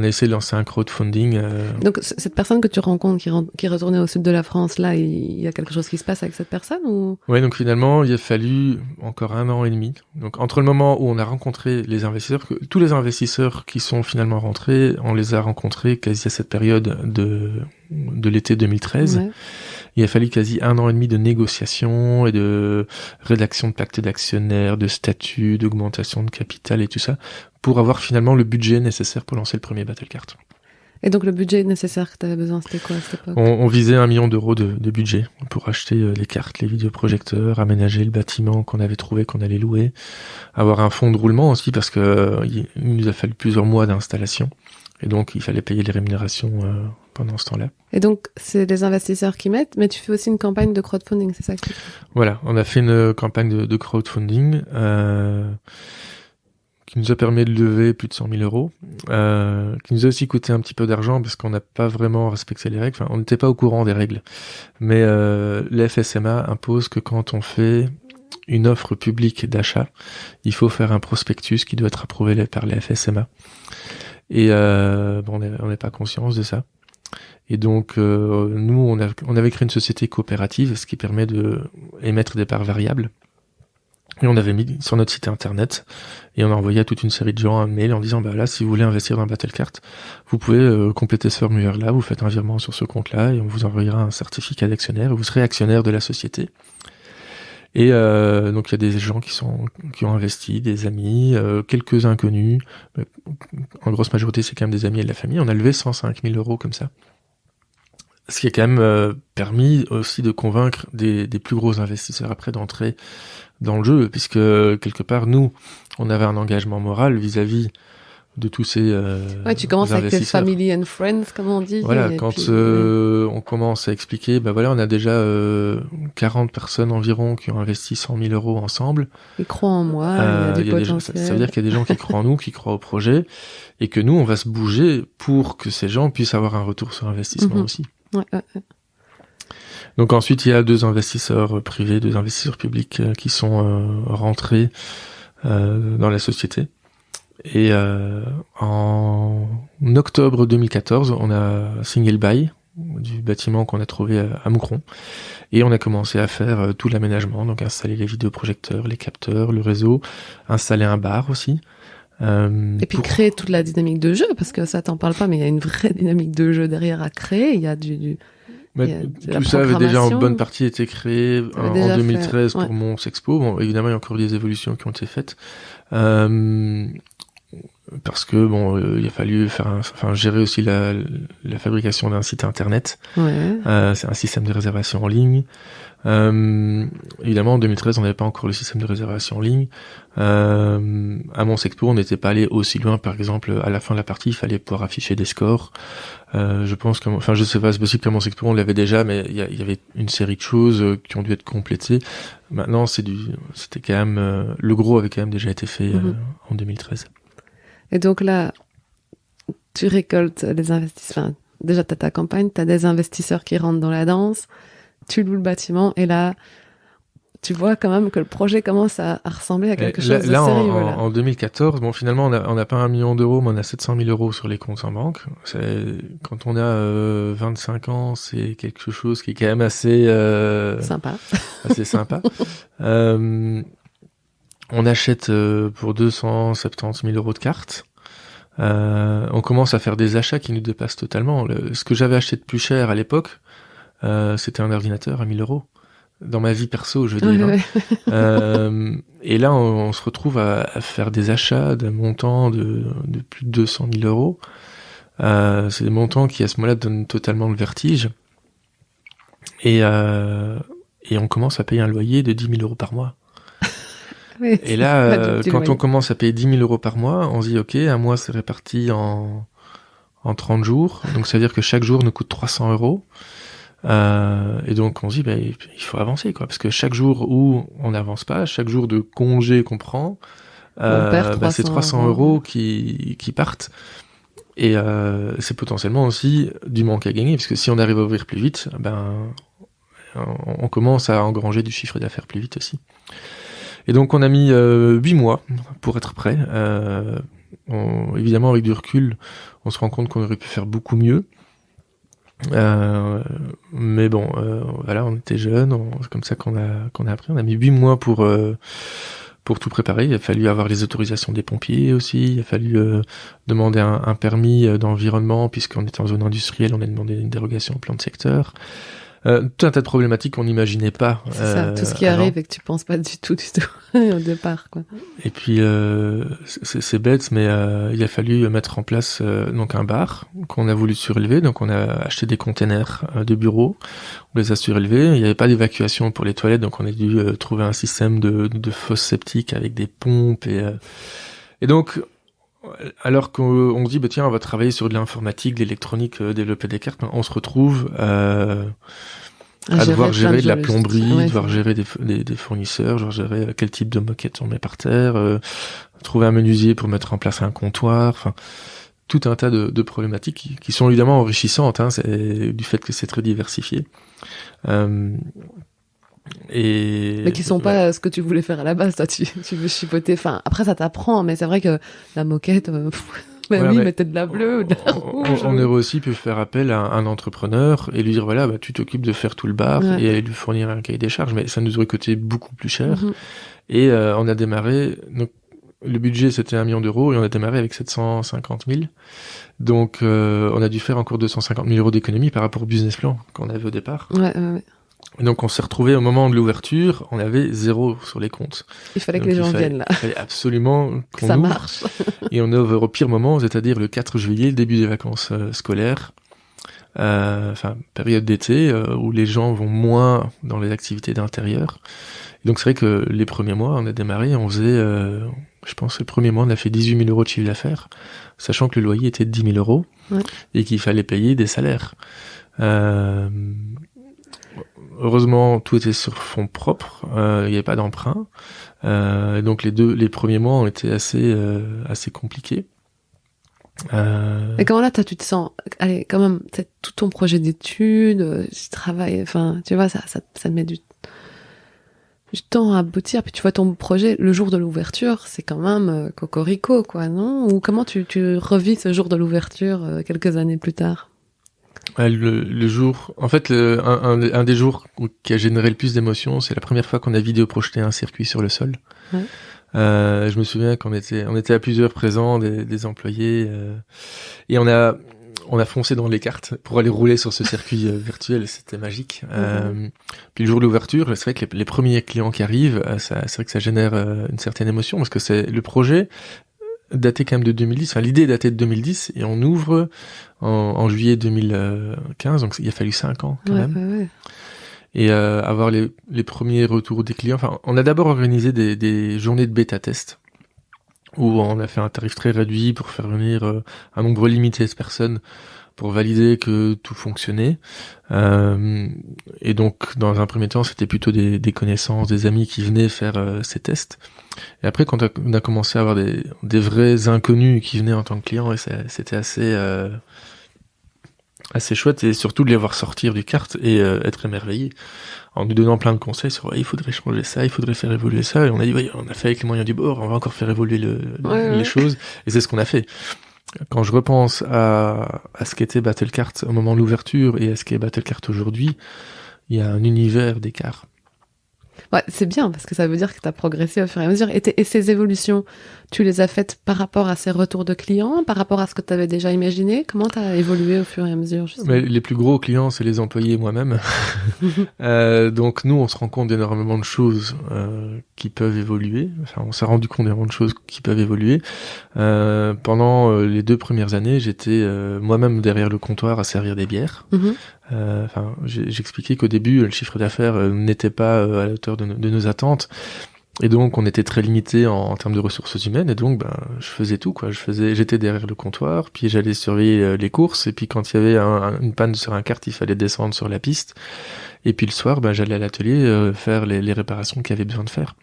essayé de lancer un crowdfunding. Donc cette personne que tu rencontres qui est retournée au sud de la France, là, il y a quelque chose qui se passe avec cette personne ou... Ouais, donc finalement, il a fallu encore 1 an et demi. Donc entre le moment où on a rencontré les investisseurs, tous les investisseurs qui sont finalement rentrés, on les a rencontrés quasi à cette période de l'été 2013. Ouais. Il a fallu quasi 1 an et demi de négociations et de rédaction de pacte d'actionnaires, de statuts, d'augmentation de capital et tout ça, pour avoir finalement le budget nécessaire pour lancer le premier battle card. Et donc le budget nécessaire que tu avais besoin, c'était quoi à cette époque? On visait 1 million d'euros de budget pour acheter les cartes, les vidéoprojecteurs, aménager le bâtiment qu'on avait trouvé, qu'on allait louer, avoir un fonds de roulement aussi parce que il nous a fallu plusieurs mois d'installation. Et donc, il fallait payer les rémunérations pendant ce temps-là. Et donc, c'est les investisseurs qui mettent, mais tu fais aussi une campagne de crowdfunding, c'est ça que tu fais? Voilà, on a fait une campagne de crowdfunding qui nous a permis de lever plus de 100 000 euros, qui nous a aussi coûté un petit peu d'argent parce qu'on n'a pas vraiment respecté les règles. Enfin, on n'était pas au courant des règles. Mais la FSMA impose que quand on fait une offre publique d'achat, il faut faire un prospectus qui doit être approuvé par la FSMA. Et on n'est pas conscience de ça. Et donc nous on avait créé une société coopérative, ce qui permet de émettre des parts variables. Et on avait mis sur notre site internet et on a envoyé à toute une série de gens un mail en disant là si vous voulez investir dans Battlecard, vous pouvez compléter ce formulaire là, vous faites un virement sur ce compte là et on vous enverra un certificat d'actionnaire et vous serez actionnaire de la société. Et donc il y a des gens qui ont investi, des amis, quelques inconnus. En grosse majorité, c'est quand même des amis et de la famille. On a levé 105 000 euros comme ça. Ce qui a quand même permis aussi de convaincre des plus gros investisseurs après d'entrer dans le jeu, puisque quelque part, nous, on avait un engagement moral vis-à-vis de tous ces tu commences avec tes family and friends, comme on dit. Voilà, quand on commence à expliquer, on a déjà 40 personnes environ qui ont investi 100 000 euros ensemble. Ils croient en moi, il y a du potentiel. Ça veut dire qu'il y a des gens qui croient en nous, qui croient au projet, et que nous, on va se bouger pour que ces gens puissent avoir un retour sur investissement aussi. Ouais. Donc ensuite, il y a 2 investisseurs privés, 2 investisseurs publics qui sont rentrés dans la société. Et en octobre 2014, on a signé le bail du bâtiment qu'on a trouvé à Moucron. Et on a commencé à faire tout l'aménagement, donc installer les vidéoprojecteurs, les capteurs, le réseau, installer un bar aussi. Et puis créer toute la dynamique de jeu, parce que ça t'en parle pas, mais il y a une vraie dynamique de jeu derrière à créer. Il y a Mais tout ça avait déjà en bonne partie été créé en 2013 pour Mons Expo. Bon, évidemment, il y a encore des évolutions qui ont été faites. Parce que il a fallu gérer aussi la fabrication d'un site internet. Ouais. C'est un système de réservation en ligne. Évidemment, en 2013, on n'avait pas encore le système de réservation en ligne. À Mons Expo, on n'était pas allé aussi loin. Par exemple, à la fin de la partie, il fallait pouvoir afficher des scores. Je pense que, je sais pas, c'est possible qu'à Mons Expo, on l'avait déjà, mais il y avait une série de choses qui ont dû être complétées. Maintenant, c'était quand même, le gros avait quand même déjà été fait en 2013. Et donc là, tu récoltes les investisseurs. Enfin, déjà, tu as ta campagne, tu as des investisseurs qui rentrent dans la danse, tu loues le bâtiment, et là, tu vois quand même que le projet commence à ressembler à quelque chose de sérieux. En 2014, finalement, on n'a pas 1 million d'euros, mais on a 700 000 euros sur les comptes en banque. Quand on a 25 ans, c'est quelque chose qui est quand même assez... sympa. Assez sympa. On achète pour 270 000 euros de cartes. On commence à faire des achats qui nous dépassent totalement. Ce que j'avais acheté de plus cher à l'époque, c'était un ordinateur à 1 000 euros. Dans ma vie perso, je veux dire. Ouais. Et là, on se retrouve à faire des achats d'un montant de plus de 200 000 euros. C'est des montants qui, à ce moment-là, donnent totalement le vertige. Et on commence à payer un loyer de 10 000 euros par mois. Oui, et là, quand on commence à payer 10 000 euros par mois, on se dit, OK, un mois, c'est réparti en 30 jours. Donc, ça veut dire que chaque jour nous coûte 300 euros. Et donc, on se dit, il faut avancer, quoi. Parce que chaque jour où on n'avance pas, chaque jour de congé qu'on prend, c'est 300 euros qui partent. Et c'est potentiellement aussi du manque à gagner. Parce que si on arrive à ouvrir plus vite, on commence à engranger du chiffre d'affaires plus vite aussi. Et donc on a mis 8 mois pour être prêt. Évidemment, avec du recul, on se rend compte qu'on aurait pu faire beaucoup mieux. Mais bon, voilà, on était jeunes, c'est comme ça qu'on a appris. On a mis 8 mois pour tout préparer. Il a fallu avoir les autorisations des pompiers aussi. Il a fallu demander un permis d'environnement, puisqu'on était en zone industrielle, on a demandé une dérogation au plan de secteur. Tout un tas de problématiques qu'on n'imaginait pas. C'est ça, tout ce qui arrive et que tu penses pas du tout au départ, quoi. Et puis c'est bête, mais il a fallu mettre en place donc un bar qu'on a voulu surélever. Donc on a acheté des containers de bureaux, on les a surélevés. Il n'y avait pas d'évacuation pour les toilettes, donc on a dû trouver un système de fosse septique avec des pompes et donc. Alors qu'on se dit, tiens, on va travailler sur de l'informatique, de l'électronique, développer des cartes, on se retrouve à devoir gérer de la plomberie, devoir gérer des fournisseurs, devoir gérer quel type de moquette on met par terre, trouver un menuisier pour mettre en place un comptoir, enfin, tout un tas de problématiques qui sont évidemment enrichissantes, c'est du fait que c'est très diversifié. Mais qui sont pas ce que tu voulais faire à la base, toi, tu veux chipoter. Enfin, après, ça t'apprend, mais c'est vrai que la moquette, mettez de la bleue ou de la rouge. On aurait aussi pu faire appel à un entrepreneur et lui dire, voilà, tu t'occupes de faire tout le bar et lui fournir un cahier des charges, mais ça nous aurait coûté beaucoup plus cher. Et on a démarré, donc le budget c'était 1 million d'euros et on a démarré avec 750 000. Donc on a dû faire encore 250 000 euros d'économie par rapport au business plan qu'on avait au départ. Ouais. Et donc on s'est retrouvé au moment de l'ouverture, on avait 0 sur les comptes. Il fallait que les gens viennent là. Il fallait absolument qu'on ça ouvre. Marche. Et on ouvre au pire moment, c'est-à-dire le 4 juillet, le début des vacances scolaires, période d'été où les gens vont moins dans les activités d'intérieur. Et donc c'est vrai que les premiers mois, on a démarré, on faisait, je pense le premier mois, on a fait 18 000 euros de chiffre d'affaires, sachant que le loyer était de 10 000 euros et qu'il fallait payer des salaires. Heureusement, tout était sur fonds propres, il n'y avait pas d'emprunt. Donc les premiers mois ont été assez compliqués. Et comment là, tu te sens, allez, quand même, c'est tout ton projet d'études, tu travailles, enfin, tu vois, ça te met du temps à aboutir, puis tu vois ton projet, le jour de l'ouverture, c'est quand même cocorico, quoi, non? Ou comment tu revis ce jour de l'ouverture quelques années plus tard? Le jour, en fait, un des jours qui a généré le plus d'émotions, c'est la première fois qu'on a vidéo projeté un circuit sur le sol. Ouais. Je me souviens qu'on était à plusieurs présents, des employés, et on a on a foncé dans les cartes pour aller rouler sur ce circuit virtuel, et c'était magique. Puis le jour de l'ouverture, c'est vrai que les premiers clients qui arrivent, c'est vrai que ça génère une certaine émotion, parce que c'est le projet daté quand même de 2010, enfin l'idée est datée de 2010, et on ouvre en juillet 2015, donc il a fallu 5 ans quand même. Ouais. Et avoir les premiers retours des clients. Enfin, on a d'abord organisé des journées de bêta-test, où on a fait un tarif très réduit pour faire venir un nombre limité de personnes pour valider que tout fonctionnait. Et donc, dans un premier temps, c'était plutôt des connaissances, des amis qui venaient faire ces tests. Et après, quand on a commencé à avoir des vrais inconnus qui venaient en tant que clients, et c'était assez chouette, et surtout de les voir sortir du kart et être émerveillés en nous donnant plein de conseils sur il faudrait changer ça, il faudrait faire évoluer ça, et on a dit on a fait avec les moyens du bord, on va encore faire évoluer les choses, et c'est ce qu'on a fait. Quand je repense à ce qu'était Battle-Kart au moment de l'ouverture et à ce qu'est Battle-Kart aujourd'hui, il y a un univers d'écart. Ouais, c'est bien, parce que ça veut dire que tu as progressé au fur et à mesure. Et ces évolutions, tu les as faites par rapport à ces retours de clients, par rapport à ce que tu avais déjà imaginé? Comment tu as évolué au fur et à mesure, justement? Mais les plus gros clients, c'est les employés et moi-même. Donc nous, on se rend compte d'énormément de choses qui peuvent évoluer. Enfin, on s'est rendu compte d'énormément de choses qui peuvent évoluer. Pendant les 2 premières années, j'étais moi-même derrière le comptoir à servir des bières. J'expliquais qu'au début, le chiffre d'affaires n'était pas à la hauteur de nos attentes. Et donc, on était très limité en termes de ressources humaines, et donc, je faisais tout, quoi. J'étais derrière le comptoir, puis j'allais surveiller les courses, et puis quand il y avait une panne sur un kart, il fallait descendre sur la piste. Et puis le soir, j'allais à l'atelier faire les réparations qu'il y avait besoin de faire.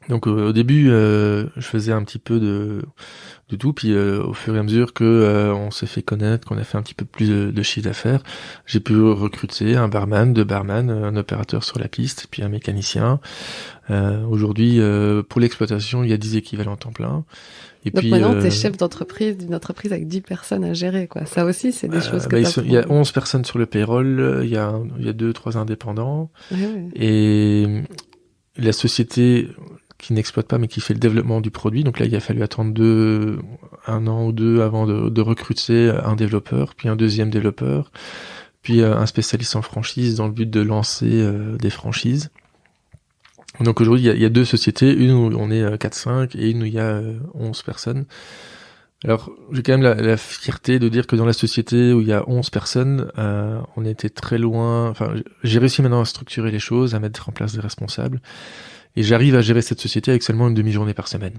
Donc au début, je faisais un petit peu de tout, puis au fur et à mesure que on s'est fait connaître, qu'on a fait un petit peu plus de chiffre d'affaires, j'ai pu recruter un barman, 2 barman, un opérateur sur la piste, puis un mécanicien. Aujourd'hui, pour l'exploitation, il y a 10 équivalents temps plein. Et donc puis, maintenant, t'es chef d'entreprise, d'une entreprise avec 10 personnes à gérer, quoi. Ça aussi, c'est des choses que il y a 11 personnes sur le payroll, il y a 2-3 indépendants. Ouais. Et la société qui n'exploite pas mais qui fait le développement du produit, donc là il a fallu attendre 1 an ou 2 avant de recruter un développeur, puis un deuxième développeur, puis un spécialiste en franchise dans le but de lancer des franchises. Donc aujourd'hui il y a 2 sociétés, une où on est 4-5 et une où il y a 11 personnes. Alors j'ai quand même la fierté de dire que dans la société où il y a 11 personnes, on était très loin, enfin j'ai réussi maintenant à structurer les choses, à mettre en place des responsables. Et j'arrive à gérer cette société avec seulement une demi-journée par semaine.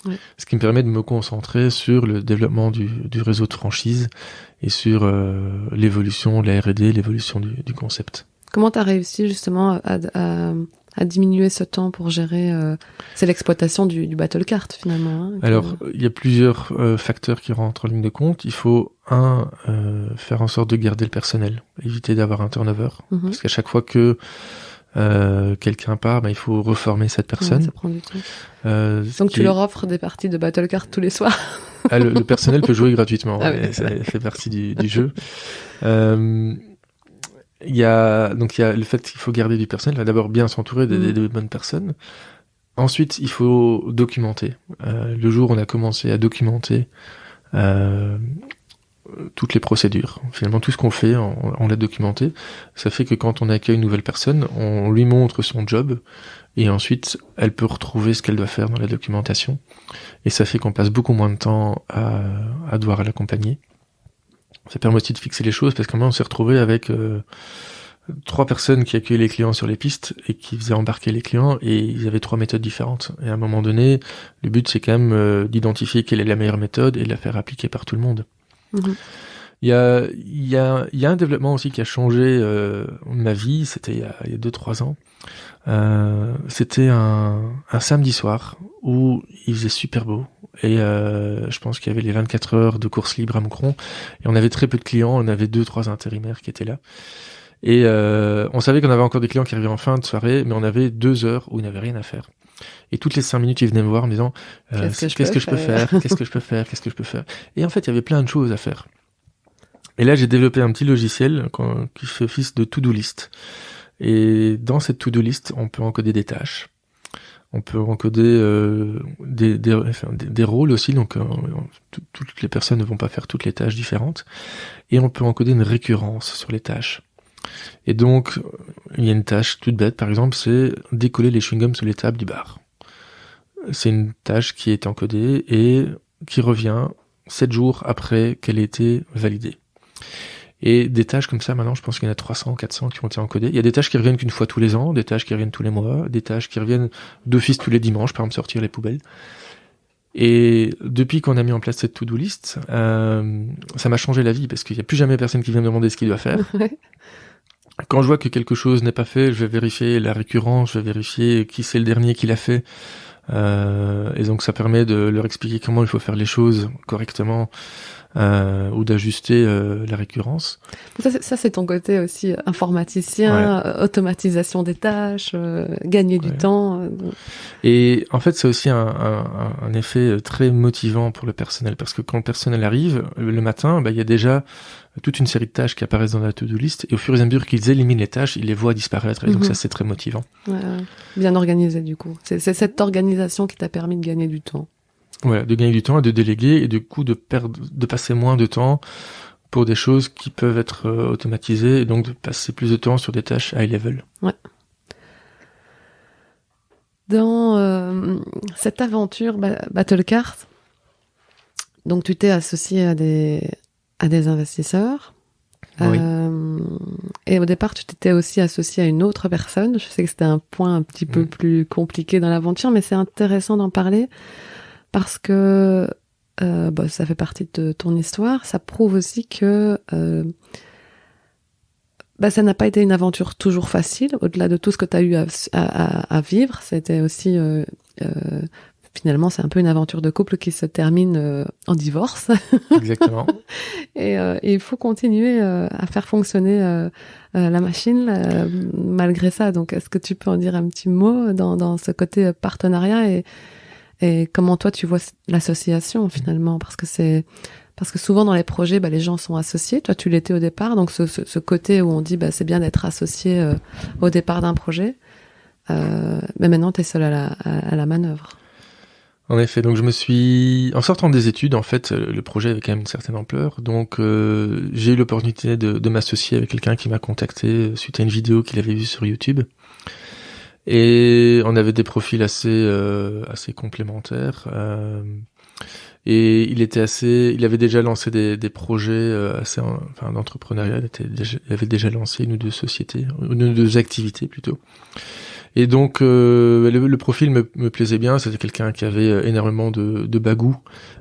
Ouais. Ce qui me permet de me concentrer sur le développement du réseau de franchise et sur l'évolution de la R&D, l'évolution du concept. Comment tu as réussi justement à diminuer ce temps pour gérer c'est l'exploitation du Battle-Kart finalement, hein, Alors, il y a plusieurs facteurs qui rentrent en ligne de compte. Il faut, faire en sorte de garder le personnel, éviter d'avoir un turnover. Parce qu'à chaque fois que quelqu'un part, il faut reformer cette personne. Ouais, ça prend du temps. Donc tu leur offres des parties de Battle-Kart tous les soirs. Le personnel peut jouer gratuitement, ouais. Ça fait partie du jeu. Il y a le fait qu'il faut garder du personnel, d'abord bien s'entourer des bonnes personnes. Ensuite, il faut documenter. Le jour où on a commencé à documenter toutes les procédures. Finalement, tout ce qu'on fait, on l'a documenté. Ça fait que quand on accueille une nouvelle personne, on lui montre son job, et ensuite, elle peut retrouver ce qu'elle doit faire dans la documentation. Et ça fait qu'on passe beaucoup moins de temps à devoir l'accompagner. Ça permet aussi de fixer les choses, parce qu'à un moment, on s'est retrouvé avec 3 personnes qui accueillaient les clients sur les pistes et qui faisaient embarquer les clients, et ils avaient 3 méthodes différentes. Et à un moment donné, le but, c'est quand même d'identifier quelle est la meilleure méthode et de la faire appliquer par tout le monde. Il y a un développement aussi qui a changé ma vie, c'était il y a 2-3 ans. C'était un samedi soir où il faisait super beau, et je pense qu'il y avait les 24 heures de course libre à Moucron, et on avait très peu de clients, on avait 2-3 intérimaires qui étaient là. Et on savait qu'on avait encore des clients qui arrivaient en fin de soirée, mais on avait 2 heures où il n'y avait rien à faire. Et toutes les 5 minutes, ils venaient me voir en me disant qu'est-ce que je peux faire, qu'est-ce que je peux faire, qu'est-ce que je peux faire. Et en fait, il y avait plein de choses à faire. Et là, j'ai développé un petit logiciel qui fait office de to-do list. Et dans cette to-do list, on peut encoder des tâches. On peut encoder des rôles aussi, donc toutes les personnes ne vont pas faire toutes les tâches différentes. Et on peut encoder une récurrence sur les tâches. Et donc, il y a une tâche toute bête, par exemple, c'est décoller les chewing-gums sur les tables du bar. C'est une tâche qui est encodée et qui revient 7 jours après qu'elle ait été validée. Et des tâches comme ça, maintenant, je pense qu'il y en a 300, 400 qui ont été encodées. Il y a des tâches qui reviennent qu'une fois tous les ans, des tâches qui reviennent tous les mois, des tâches qui reviennent d'office tous les dimanches, par exemple sortir les poubelles. Et depuis qu'on a mis en place cette to-do list, ça m'a changé la vie, parce qu'il n'y a plus jamais personne qui vient me demander ce qu'il doit faire. Quand je vois que quelque chose n'est pas fait, je vais vérifier la récurrence, je vais vérifier qui c'est le dernier qui l'a fait. Et donc ça permet de leur expliquer comment il faut faire les choses correctement, ou d'ajuster la récurrence. Ça c'est ton côté aussi informaticien, automatisation des tâches, gagner du temps. Et en fait c'est aussi un effet très motivant pour le personnel, parce que quand le personnel arrive le matin, il y a déjà toute une série de tâches qui apparaissent dans la to-do list, et au fur et à mesure qu'ils éliminent les tâches, ils les voient disparaître, et donc ça c'est très motivant. Bien organisé du coup. C'est cette organisation qui t'a permis de gagner du temps. Voilà, de gagner du temps et de déléguer, et du coup de passer moins de temps pour des choses qui peuvent être automatisées, et donc de passer plus de temps sur des tâches high level. Ouais. Dans cette aventure Battlecart, donc tu t'es associé à des investisseurs. Oui. Et au départ, tu t'étais aussi associé à une autre personne. Je sais que c'était un point un petit peu plus compliqué dans l'aventure, mais c'est intéressant d'en parler parce que ça fait partie de ton histoire. Ça prouve aussi que ça n'a pas été une aventure toujours facile. Au-delà de tout ce que tu as eu à vivre, c'était aussi finalement, c'est un peu une aventure de couple qui se termine en divorce. Exactement. Et il faut continuer à faire fonctionner la machine malgré ça. Donc, est-ce que tu peux en dire un petit mot dans ce côté partenariat et comment toi tu vois l'association finalement, parce que souvent dans les projets, les gens sont associés. Toi, tu l'étais au départ, donc ce côté où on dit c'est bien d'être associé au départ d'un projet, mais maintenant t'es seul à la manœuvre. En effet, donc en sortant des études, en fait, le projet avait quand même une certaine ampleur, donc j'ai eu l'opportunité de m'associer avec quelqu'un qui m'a contacté suite à une vidéo qu'il avait vue sur YouTube. Et on avait des profils assez complémentaires. Et il avait déjà lancé des projets d'entrepreneuriat. Il avait déjà lancé une ou deux sociétés, une ou deux activités plutôt. Et donc le profil me plaisait bien. C'était quelqu'un qui avait énormément de bagou.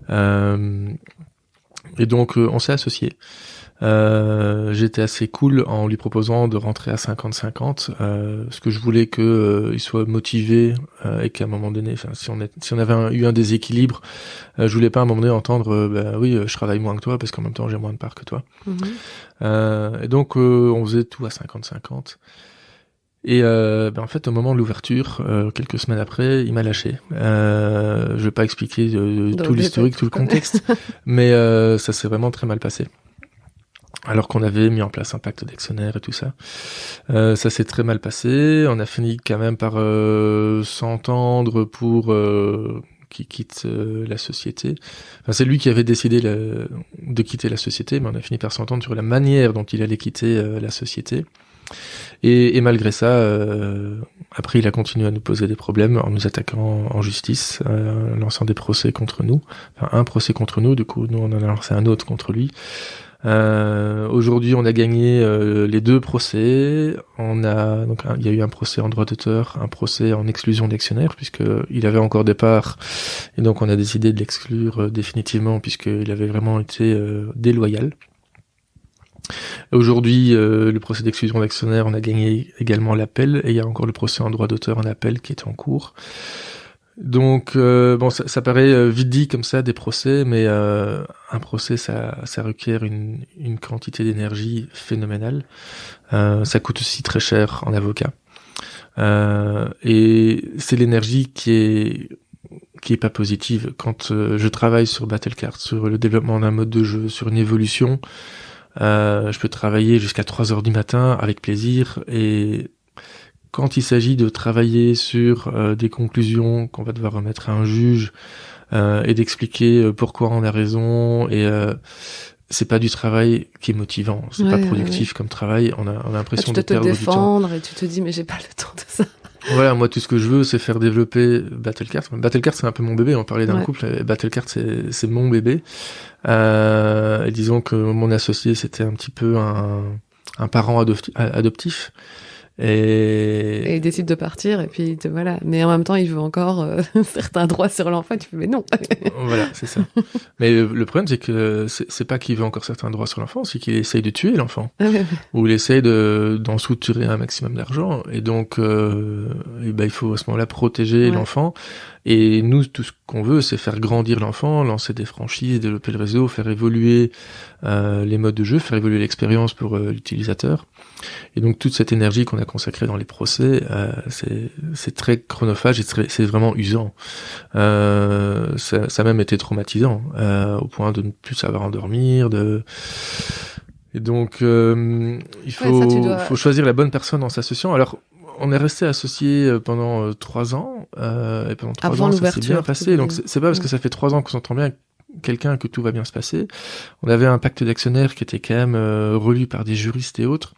Et donc on s'est associés. J'étais assez cool en lui proposant de rentrer à 50-50, parce que je voulais que il soit motivé, et qu'à un moment donné, si on avait eu un déséquilibre, je voulais pas à un moment donné entendre oui, je travaille moins que toi parce qu'en même temps j'ai moins de parts que toi. Et donc on faisait tout à 50-50. Et en fait, au moment de l'ouverture, quelques semaines après, il m'a lâché. Je vais pas expliquer tout l'historique, tout le contexte, mais ça s'est vraiment très mal passé. Alors qu'on avait mis en place un pacte d'actionnaires et tout ça. Ça s'est très mal passé. On a fini quand même par s'entendre pour qu'il quitte la société. Enfin, c'est lui qui avait décidé de quitter la société, mais on a fini par s'entendre sur la manière dont il allait quitter la société. Et malgré ça, après il a continué à nous poser des problèmes en nous attaquant en justice, en lançant des procès contre nous. Enfin, un procès contre nous, du coup nous on en a lancé un autre contre lui. Aujourd'hui on a gagné les deux procès. Il y a eu un procès en droit d'auteur, un procès en exclusion d'actionnaire, puisque il avait encore des parts, et donc on a décidé de l'exclure définitivement puisqu'il avait vraiment été déloyal. Aujourd'hui, le procès d'exclusion d'actionnaire, on a gagné également l'appel, et il y a encore le procès en droit d'auteur en appel qui est en cours. Donc, ça paraît vite dit comme ça, des procès, mais un procès, ça requiert une quantité d'énergie phénoménale. Ça coûte aussi très cher en avocat. Et c'est l'énergie qui est pas positive. Quand je travaille sur Battlecart, sur le développement d'un mode de jeu, sur une évolution, je peux travailler jusqu'à 3 heures du matin avec plaisir, et quand il s'agit de travailler sur des conclusions qu'on va devoir remettre à un juge et d'expliquer pourquoi on a raison, et c'est pas du travail qui est motivant, c'est pas productif comme travail. On a l'impression de perdre du temps. Tu te défendre et tu te dis mais j'ai pas le temps de ça. Voilà, moi tout ce que je veux, c'est faire développer Battlecard. Battlecard, c'est un peu mon bébé. On parlait d'un couple. Battlecard, c'est mon bébé. Et disons que mon associé, c'était un petit peu un parent adoptif. Et il décide de partir, et puis voilà. Mais en même temps, il veut encore certains droits sur l'enfant. Tu fais, mais non. Voilà, c'est ça. Mais le problème, c'est que c'est pas qu'il veut encore certains droits sur l'enfant, c'est qu'il essaye de tuer l'enfant. Ou il essaye d'en soutirer un maximum d'argent. Et donc, il faut à ce moment-là protéger l'enfant. Et nous, tout ce qu'on veut, c'est faire grandir l'enfant, lancer des franchises, développer le réseau, faire évoluer les modes de jeu, faire évoluer l'expérience pour l'utilisateur. Et donc toute cette énergie qu'on a consacrée dans les procès, c'est très chronophage et c'est vraiment usant. Ça a même été traumatisant, au point de ne plus savoir endormir. Et donc il faut choisir la bonne personne en s'associant. Alors on est resté associés pendant 3 ans, et pendant 3 ans ça s'est bien passé. Donc c'est pas parce que ça fait 3 ans qu'on s'entend bien avec quelqu'un que tout va bien se passer. On avait un pacte d'actionnaires qui était quand même relu par des juristes et autres.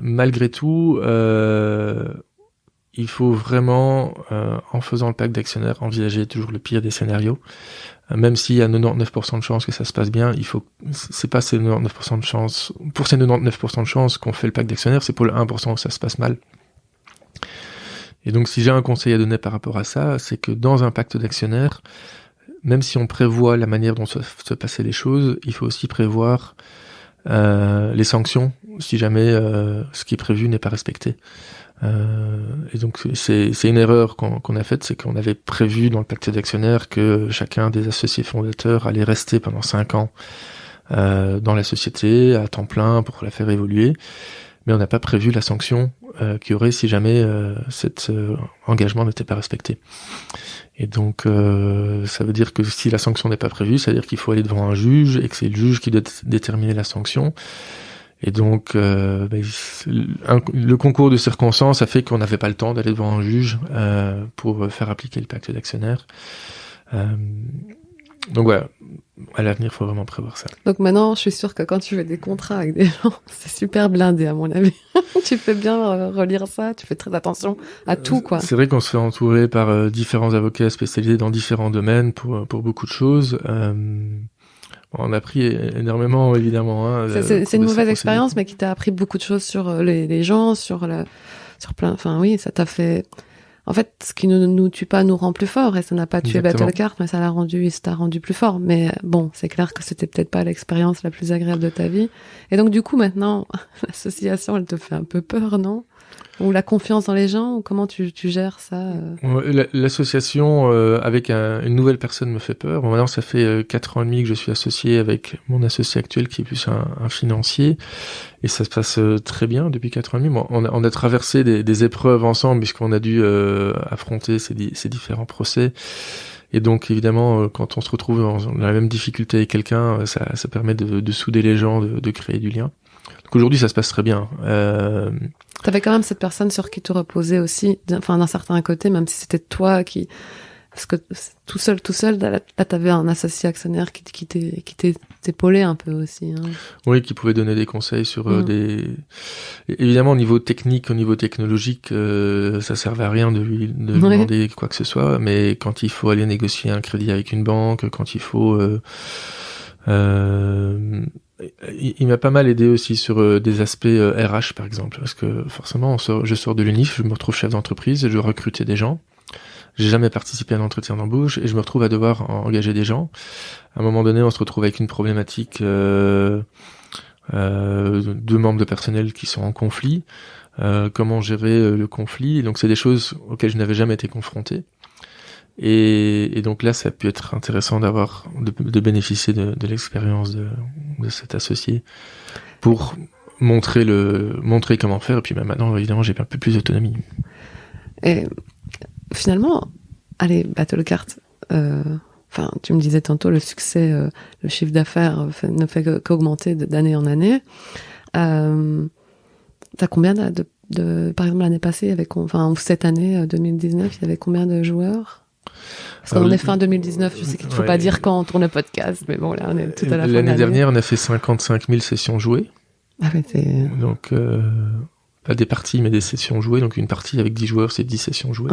Malgré tout, il faut vraiment, en faisant le pacte d'actionnaires, envisager toujours le pire des scénarios. Même s'il y a 99% de chances que ça se passe bien, c'est pas ces 99% de chances, pour ces 99% de chances qu'on fait le pacte d'actionnaires, c'est pour le 1% où ça se passe mal. Et donc, si j'ai un conseil à donner par rapport à ça, c'est que dans un pacte d'actionnaires, même si on prévoit la manière dont se passer les choses, il faut aussi prévoir les sanctions si jamais ce qui est prévu n'est pas respecté. Et donc c'est une erreur qu'on a faite, c'est qu'on avait prévu dans le pacte d'actionnaires que chacun des associés fondateurs allait rester pendant 5 ans dans la société à temps plein pour la faire évoluer, mais on n'a pas prévu la sanction qu'il y aurait si jamais cet engagement n'était pas respecté. Et donc ça veut dire que si la sanction n'est pas prévue, ça veut dire qu'il faut aller devant un juge et que c'est le juge qui doit déterminer la sanction. Et donc le concours de circonstances a fait qu'on n'avait pas le temps d'aller devant un juge pour faire appliquer le pacte d'actionnaires. Donc voilà, à l'avenir, il faut vraiment prévoir ça. Donc maintenant, je suis sûre que quand tu fais des contrats avec des gens, c'est super blindé à mon avis. Tu fais bien relire ça, tu fais très attention à tout, quoi. C'est vrai qu'on se fait entourer par différents avocats spécialisés dans différents domaines pour beaucoup de choses. On a appris énormément, évidemment. Hein, c'est une mauvaise expérience, mais qui t'a appris beaucoup de choses sur les gens, sur plein. Enfin oui, ça t'a fait. En fait, ce qui ne nous tue pas nous rend plus fort, et ça n'a pas tué Battlecard, mais ça t'a rendu plus fort. Mais bon, c'est clair que c'était peut-être pas l'expérience la plus agréable de ta vie. Et donc du coup, maintenant, l'association, elle te fait un peu peur, non? Ou la confiance dans les gens, ou comment tu gères ça L'association avec une nouvelle personne me fait peur. Bon, maintenant, ça fait 4 ans et demi que je suis associé avec mon associé actuel qui est plus un financier. Et ça se passe très bien depuis 4 ans et demi. Bon, on a traversé des épreuves ensemble puisqu'on a dû affronter ces différents procès. Et donc, évidemment, quand on se retrouve dans la même difficulté avec quelqu'un, ça permet de souder les gens, de créer du lien. Donc aujourd'hui, ça se passe très bien. T'avais quand même cette personne sur qui te reposais aussi, d'un certain côté, même si c'était toi qui... Parce que tout seul, là t'avais un associé actionnaire qui t'épaulait un peu aussi. Hein. Oui, qui pouvait donner des conseils sur des... Évidemment, au niveau technique, au niveau technologique, ça servait à rien de lui demander quoi que ce soit, mais quand il faut aller négocier un crédit avec une banque, quand il faut... il m'a pas mal aidé aussi sur des aspects RH par exemple, parce que forcément je sors de l'UNIF, je me retrouve chef d'entreprise, je recrutais des gens, j'ai jamais participé à un entretien d'embauche et je me retrouve à devoir engager des gens. À un moment donné, on se retrouve avec une problématique deux membres de personnel qui sont en conflit, comment gérer le conflit, et donc c'est des choses auxquelles je n'avais jamais été confronté. Et donc là, ça a pu être intéressant de bénéficier de l'expérience de cet associé pour montrer comment faire. Et puis maintenant, évidemment, j'ai un peu plus d'autonomie. Et finalement, allez, Battlecard, tu me disais tantôt, le succès, le chiffre d'affaires ne fait qu'augmenter d'année en année. T'as combien par exemple, l'année passée, ou cette année 2019, il y avait combien de joueurs? Parce qu'on est fin 2019, je sais qu'il ne faut pas dire quand on tourne le podcast, mais bon, là, on est tout à la fin de l'année dernière, on a fait 55 000 sessions jouées. Ah ouais, c'est... Donc, pas des parties, mais des sessions jouées. Donc, une partie avec 10 joueurs, c'est 10 sessions jouées.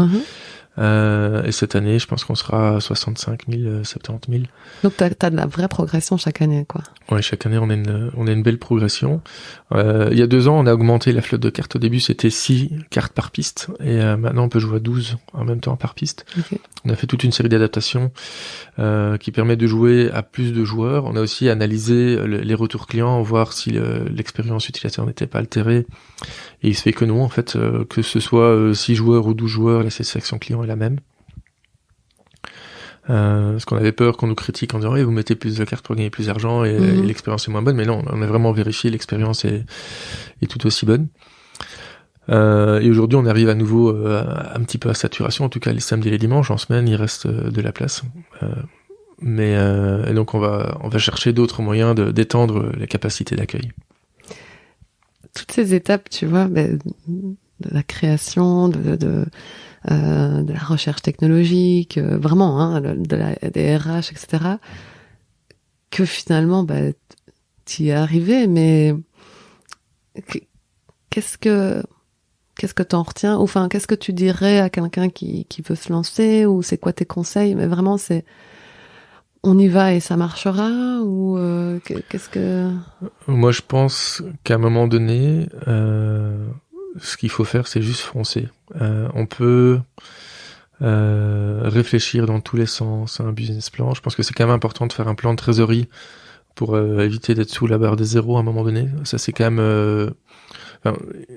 Et cette année, je pense qu'on sera à 65 000, 70 000. Donc, t'as de la vraie progression chaque année, quoi. Ouais, chaque année, on a une belle progression. Il y a 2 ans, on a augmenté la flotte de cartes. Au début, c'était 6 cartes par piste. Et maintenant, on peut jouer à 12 en même temps par piste. Okay. On a fait toute une série d'adaptations qui permettent de jouer à plus de joueurs. On a aussi analysé les retours clients, voir si l'expérience utilisateur n'était pas altérée. Et il se fait que non, en fait, que ce soit 6 joueurs ou 12 joueurs, la satisfaction client est la même. Parce qu'on avait peur qu'on nous critique en disant vous mettez plus de cartes pour gagner plus d'argent et l'expérience est moins bonne, mais non, on a vraiment vérifié, l'expérience est tout aussi bonne. Et aujourd'hui on arrive à nouveau un petit peu à saturation, en tout cas les samedis et les dimanches, en semaine il reste de la place. Et donc on va chercher d'autres moyens d'étendre les capacités d'accueil. Toutes ces étapes, tu vois, de la création, de la recherche technologique, vraiment, des RH, etc., que finalement, t'y es arrivé, mais qu'est-ce que t'en retiens? Enfin, qu'est-ce que tu dirais à quelqu'un qui veut se lancer, ou c'est quoi tes conseils? Mais vraiment, on y va et ça marchera, ou qu'est-ce que... Moi, je pense qu'à un moment donné, ce qu'il faut faire, c'est juste foncer. On peut réfléchir dans tous les sens à un business plan. Je pense que c'est quand même important de faire un plan de trésorerie pour éviter d'être sous la barre des zéros à un moment donné. Ça, c'est quand même...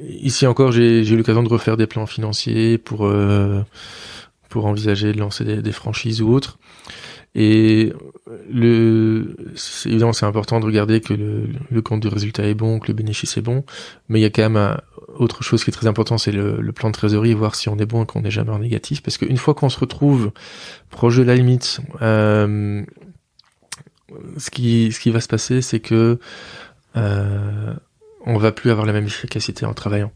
ici encore, j'ai eu l'occasion de refaire des plans financiers pour envisager de lancer des franchises ou autres. Et évidemment, c'est important de regarder que le compte du résultat est bon, que le bénéfice est bon, mais il y a quand même autre chose qui est très important, c'est le plan de trésorerie, voir si on est bon et qu'on n'est jamais en négatif, parce qu'une fois qu'on se retrouve proche de la limite, ce qui va se passer, c'est que on va plus avoir la même efficacité en travaillant.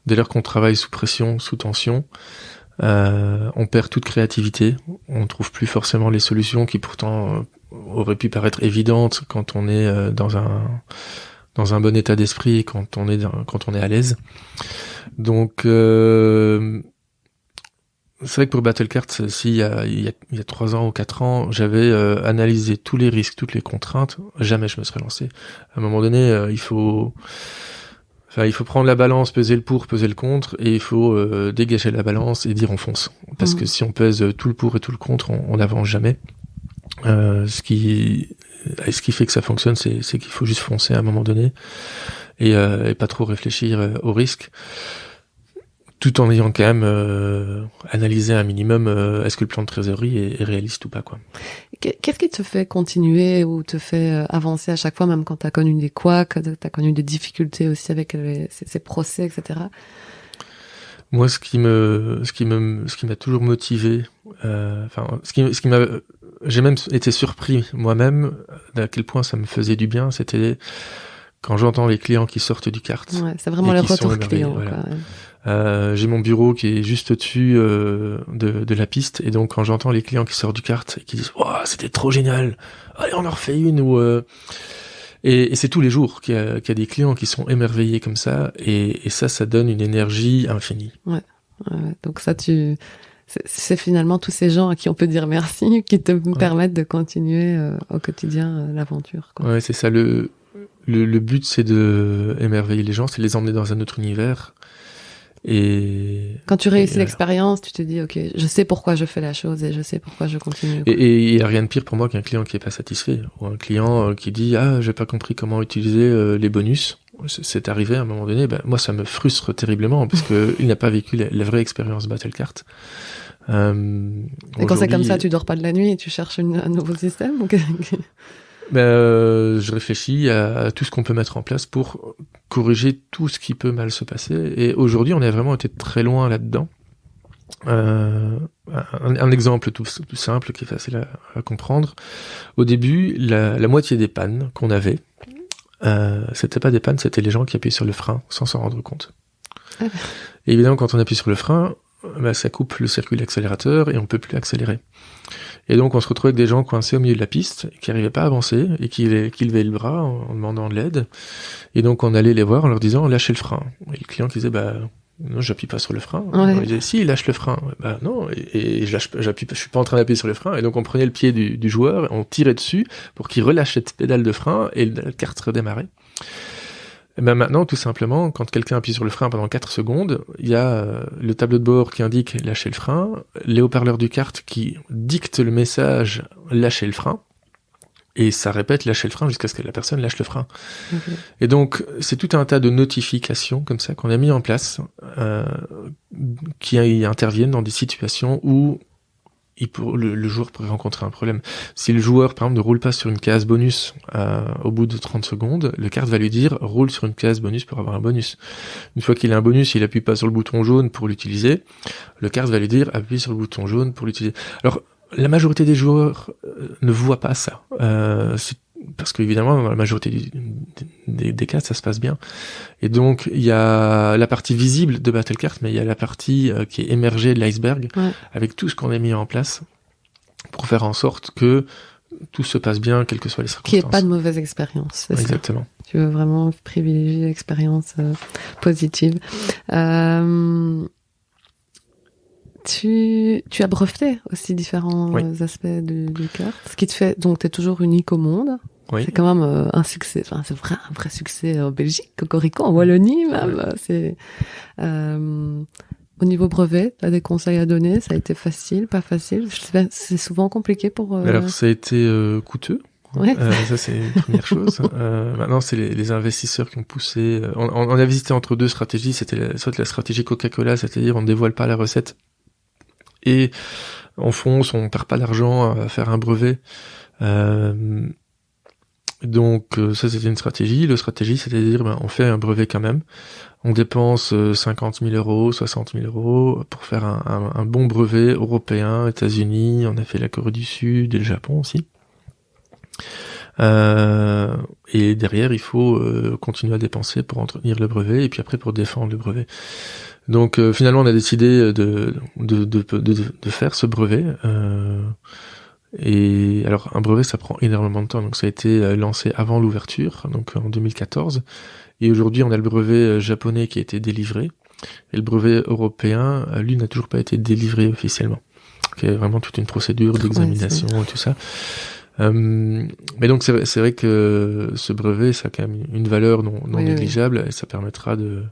Dès lors qu'on travaille sous pression, sous tension, on perd toute créativité, on trouve plus forcément les solutions qui pourtant auraient pu paraître évidentes quand on est dans un bon état d'esprit et quand on est à l'aise. Donc c'est vrai que pour Battlecard, il y a 3 ans ou 4 ans, j'avais analysé tous les risques, toutes les contraintes, jamais je me serais lancé. À un moment donné, il faut prendre la balance, peser le pour, peser le contre, et il faut dégager la balance et dire on fonce. Parce que si on pèse tout le pour et tout le contre, on n'avance jamais. Ce qui fait que ça fonctionne, c'est qu'il faut juste foncer à un moment donné et pas trop réfléchir au risque, tout en ayant quand même analysé un minimum est-ce que le plan de trésorerie est réaliste ou pas, quoi. Qu'est-ce qui te fait continuer ou te fait avancer à chaque fois, même quand t'as connu des couacs, t'as connu des difficultés aussi avec ces procès, etc. Moi, ce qui m'a toujours motivé, j'ai même été surpris moi-même à quel point ça me faisait du bien, c'était quand j'entends les clients qui sortent du kart. Ouais, c'est vraiment le retour client. Voilà. J'ai mon bureau qui est juste au-dessus de la piste, et donc quand j'entends les clients qui sortent du kart et qui disent oh, c'était trop génial, allez on en refait une, et c'est tous les jours qu'il y a des clients qui sont émerveillés comme ça, et ça donne une énergie infinie. Ouais. Donc ça, c'est finalement tous ces gens à qui on peut dire merci qui te permettent de continuer au quotidien l'aventure, quoi. Ouais, c'est ça. Le but, c'est de émerveiller les gens, c'est de les emmener dans un autre univers. Et quand tu réussis l'expérience, tu te dis ok, je sais pourquoi je fais la chose et je sais pourquoi je continue, quoi. Et il y a rien de pire pour moi qu'un client qui est pas satisfait, ou un client qui dit j'ai pas compris comment utiliser les bonus. C'est arrivé à un moment donné, moi ça me frustre terriblement parce que il n'a pas vécu la vraie expérience Battlecard. Et quand c'est comme ça, tu dors pas de la nuit et tu cherches un nouveau système, ou je réfléchis à tout ce qu'on peut mettre en place pour corriger tout ce qui peut mal se passer. Et aujourd'hui, on a vraiment été très loin là-dedans. Un exemple tout simple qui est facile à comprendre. Au début, la moitié des pannes qu'on avait, c'était pas des pannes, c'était les gens qui appuient sur le frein sans s'en rendre compte. Ah. Et évidemment, quand on appuie sur le frein, ça coupe le circuit d'accélérateur et on peut plus accélérer. Et donc on se retrouvait avec des gens coincés au milieu de la piste, qui n'arrivaient pas à avancer, et qui levaient le bras en demandant de l'aide. Et donc on allait les voir en leur disant lâchez le frein. Et le client qui disait non, j'appuie pas sur le frein. Ouais. Il disait si, lâche le frein. Non, et je suis pas en train d'appuyer sur le frein. Et donc on prenait le pied du joueur, on tirait dessus pour qu'il relâche cette pédale de frein et la carte redémarrait. Et maintenant, tout simplement, quand quelqu'un appuie sur le frein pendant 4 secondes, il y a le tableau de bord qui indique lâcher le frein, les haut-parleurs du kart qui dictent le message lâcher le frein, et ça répète lâcher le frein jusqu'à ce que la personne lâche le frein. Okay. Et donc, c'est tout un tas de notifications comme ça qu'on a mis en place, qui interviennent dans des situations où le joueur pourrait rencontrer un problème. Si le joueur, par exemple, ne roule pas sur une case bonus au bout de 30 secondes, le kart va lui dire roule sur une case bonus pour avoir un bonus. Une fois qu'il a un bonus, il appuie pas sur le bouton jaune pour l'utiliser, le kart va lui dire appuie sur le bouton jaune pour l'utiliser. Alors, la majorité des joueurs ne voient pas ça. Parce qu'évidemment, dans la majorité des cas, ça se passe bien. Et donc, il y a la partie visible de Battlecart, mais il y a la partie qui est émergée de l'iceberg, avec tout ce qu'on a mis en place pour faire en sorte que tout se passe bien, quelles que soient les circonstances. Qu'il n'y ait pas de mauvaise expérience. Exactement. Ça. Tu veux vraiment privilégier l'expérience positive. Tu as breveté aussi différents aspects du kart, ce qui te fait, donc t'es toujours unique au monde. Oui. C'est quand même un succès, enfin c'est un vrai succès en Belgique, Cocorico, en Wallonie même. Ouais. C'est au niveau brevet, t'as des conseils à donner? Ça a été facile, pas facile? C'est souvent compliqué pour. Alors ça a été coûteux. Ouais. Ça c'est une première chose. Maintenant c'est les investisseurs qui ont poussé. On a visité entre deux stratégies. C'était soit la stratégie Coca-Cola, c'est-à-dire on ne dévoile pas la recette et on fonce, on perd pas d'argent à faire un brevet. Donc ça c'était une stratégie. L'autre stratégie c'était de dire on fait un brevet quand même. On dépense 50 000 euros, 60 000 euros pour faire un bon brevet européen, États-Unis. On a fait la Corée du Sud et le Japon aussi. Et derrière il faut continuer à dépenser pour entretenir le brevet et puis après pour défendre le brevet. Donc finalement on a décidé de faire ce brevet. Et alors un brevet ça prend énormément de temps, donc ça a été lancé avant l'ouverture, donc en 2014. Et aujourd'hui on a le brevet japonais qui a été délivré, et le brevet européen, lui, n'a toujours pas été délivré officiellement. Donc il y a vraiment toute une procédure d'examination et tout ça. Mais donc c'est vrai que ce brevet ça a quand même une valeur non négligeable, et ça permettra de,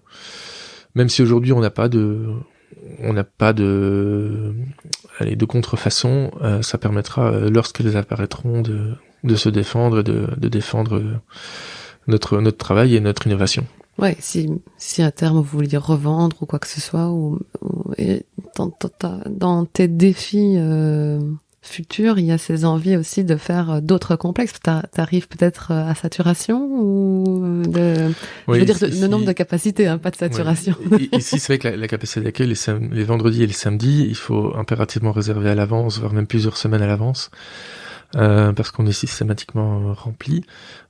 même si aujourd'hui on n'a pas de contrefaçon, ça permettra lorsqu'elles apparaîtront de se défendre, de défendre notre travail et notre innovation. Ouais, si à terme vous voulez revendre ou quoi que ce soit, ou dans tes défis futurs, il y a ces envies aussi de faire d'autres complexes. T'arrives peut-être à saturation ou je veux dire le nombre de capacités, hein, pas de saturation. Oui. Ici, c'est vrai que la capacité d'accueil, les vendredis et les samedis, il faut impérativement réserver à l'avance, voire même plusieurs semaines à l'avance. Parce qu'on est systématiquement rempli.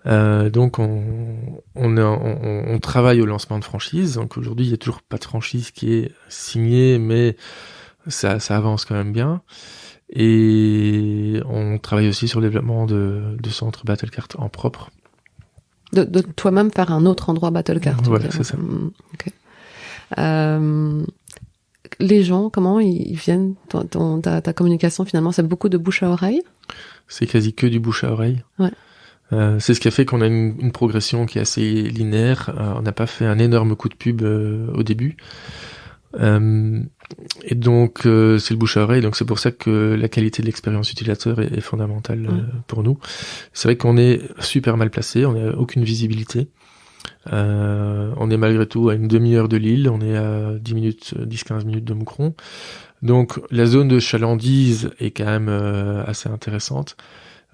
Donc on travaille au lancement de franchise. Donc aujourd'hui, il y a toujours pas de franchise qui est signée, mais ça avance quand même bien. Et on travaille aussi sur le développement de centres Battlecart en propre. De toi-même faire un autre endroit Battlecart. Voilà, c'est ça. Okay. Les gens, comment ils viennent? Ta communication, finalement, c'est beaucoup de bouche à oreille? C'est quasi que du bouche à oreille. Ouais. C'est ce qui a fait qu'on a une progression qui est assez linéaire. On n'a pas fait un énorme coup de pub au début. Et donc c'est le bouche à oreille, donc c'est pour ça que la qualité de l'expérience utilisateur est fondamentale pour nous. C'est vrai qu'on est super mal placé, on n'a aucune visibilité. On est malgré tout à une demi-heure de Lille, on est à 10-15 minutes de Moucron. Donc la zone de chalandise est quand même assez intéressante,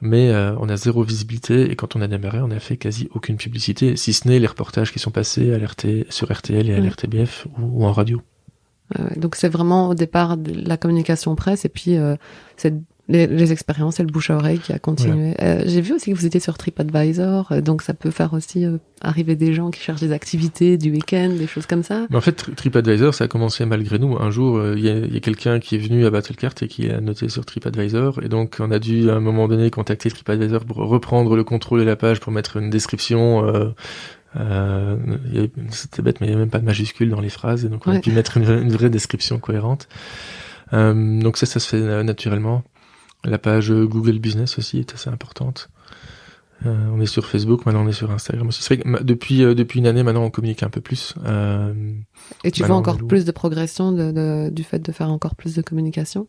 mais on a zéro visibilité, et quand on a démarré, on n'a fait quasi aucune publicité, si ce n'est les reportages qui sont passés sur RTL et à l'RTBF ou en radio. Donc c'est vraiment au départ de la communication presse, et puis c'est les expériences et le bouche à oreille qui a continué. J'ai vu aussi que vous étiez sur TripAdvisor, donc ça peut faire aussi arriver des gens qui cherchent des activités du week-end, des choses comme ça. Mais en fait, TripAdvisor, ça a commencé malgré nous. Un jour, il y a quelqu'un qui est venu à Battlecart et qui a noté sur TripAdvisor, et donc on a dû à un moment donné contacter TripAdvisor pour reprendre le contrôle de la page, pour mettre une description. C'était bête, mais il n'y a même pas de majuscule dans les phrases, et donc on a pu mettre une vraie description cohérente. Donc ça se fait naturellement. La page Google Business aussi est assez importante. On est sur Facebook, maintenant on est sur Instagram aussi. C'est vrai que depuis une année maintenant on communique un peu plus. Et tu vois encore plus de progression du fait de faire encore plus de communication?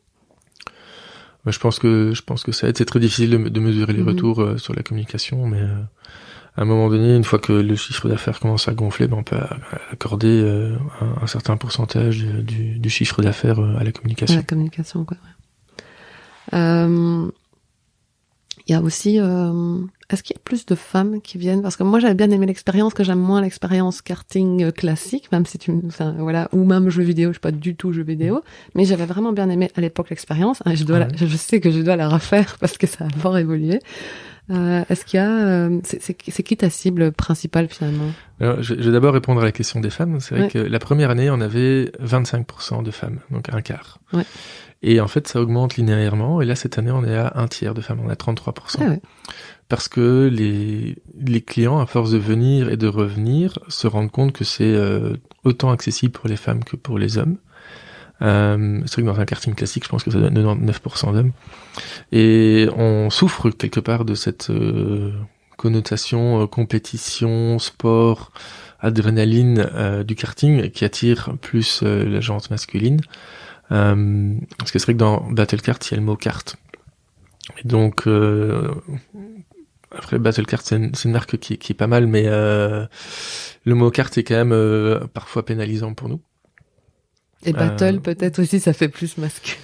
Je pense que ça aide. C'est très difficile de mesurer les retours sur la communication, mais à un moment donné, une fois que le chiffre d'affaires commence à gonfler, on peut accorder un certain pourcentage du chiffre d'affaires à la communication. À la communication, quoi. Il y a aussi, est-ce qu'il y a plus de femmes qui viennent? Parce que moi, j'avais bien aimé l'expérience, que j'aime moins l'expérience karting classique, même si ou même jeux vidéo, je suis pas du tout jeux vidéo, mais j'avais vraiment bien aimé à l'époque l'expérience. Je sais que je dois la refaire parce que ça a fort évolué. Est-ce qu'il y a, c'est qui ta cible principale finalement? Alors, je vais d'abord répondre à la question des femmes. C'est vrai que la première année, on avait 25% de femmes, donc un quart. Ouais. Et en fait, ça augmente linéairement. Et là, cette année, on est à un tiers de femmes. On est à 33%. Ah ouais. Parce que les clients, à force de venir et de revenir, se rendent compte que c'est autant accessible pour les femmes que pour les hommes. C'est vrai que dans un karting classique, je pense que ça donne 99% d'hommes. Et on souffre quelque part de cette connotation compétition, sport, adrénaline du karting qui attire plus la gente masculine. Parce que c'est vrai que dans Battlecart, il y a le mot carte. Et donc, après, Battlecart, c'est une marque qui est pas mal, mais le mot carte est quand même parfois pénalisant pour nous. Et Battle, peut-être aussi, ça fait plus masculin.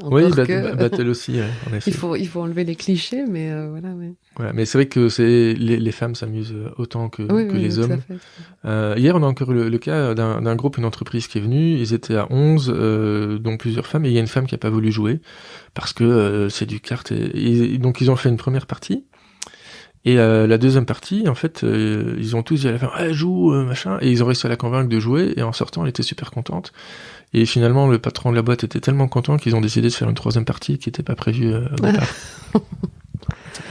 Oui, Battle aussi, en effet. Il faut enlever les clichés, mais voilà, ouais. Voilà, mais c'est vrai que les femmes s'amusent autant que les hommes. Hier, on a encore le cas d'un groupe, une entreprise qui est venue. Ils étaient à 11, dont plusieurs femmes, et il y a une femme qui a pas voulu jouer parce que c'est du kart. Et donc ils ont fait une première partie. Et la deuxième partie, en fait, ils ont tous dit à la fin, joue, machin, et ils ont réussi à la convaincre de jouer, et en sortant, elle était super contente. Et finalement, le patron de la boîte était tellement content qu'ils ont décidé de faire une troisième partie qui n'était pas prévue au départ.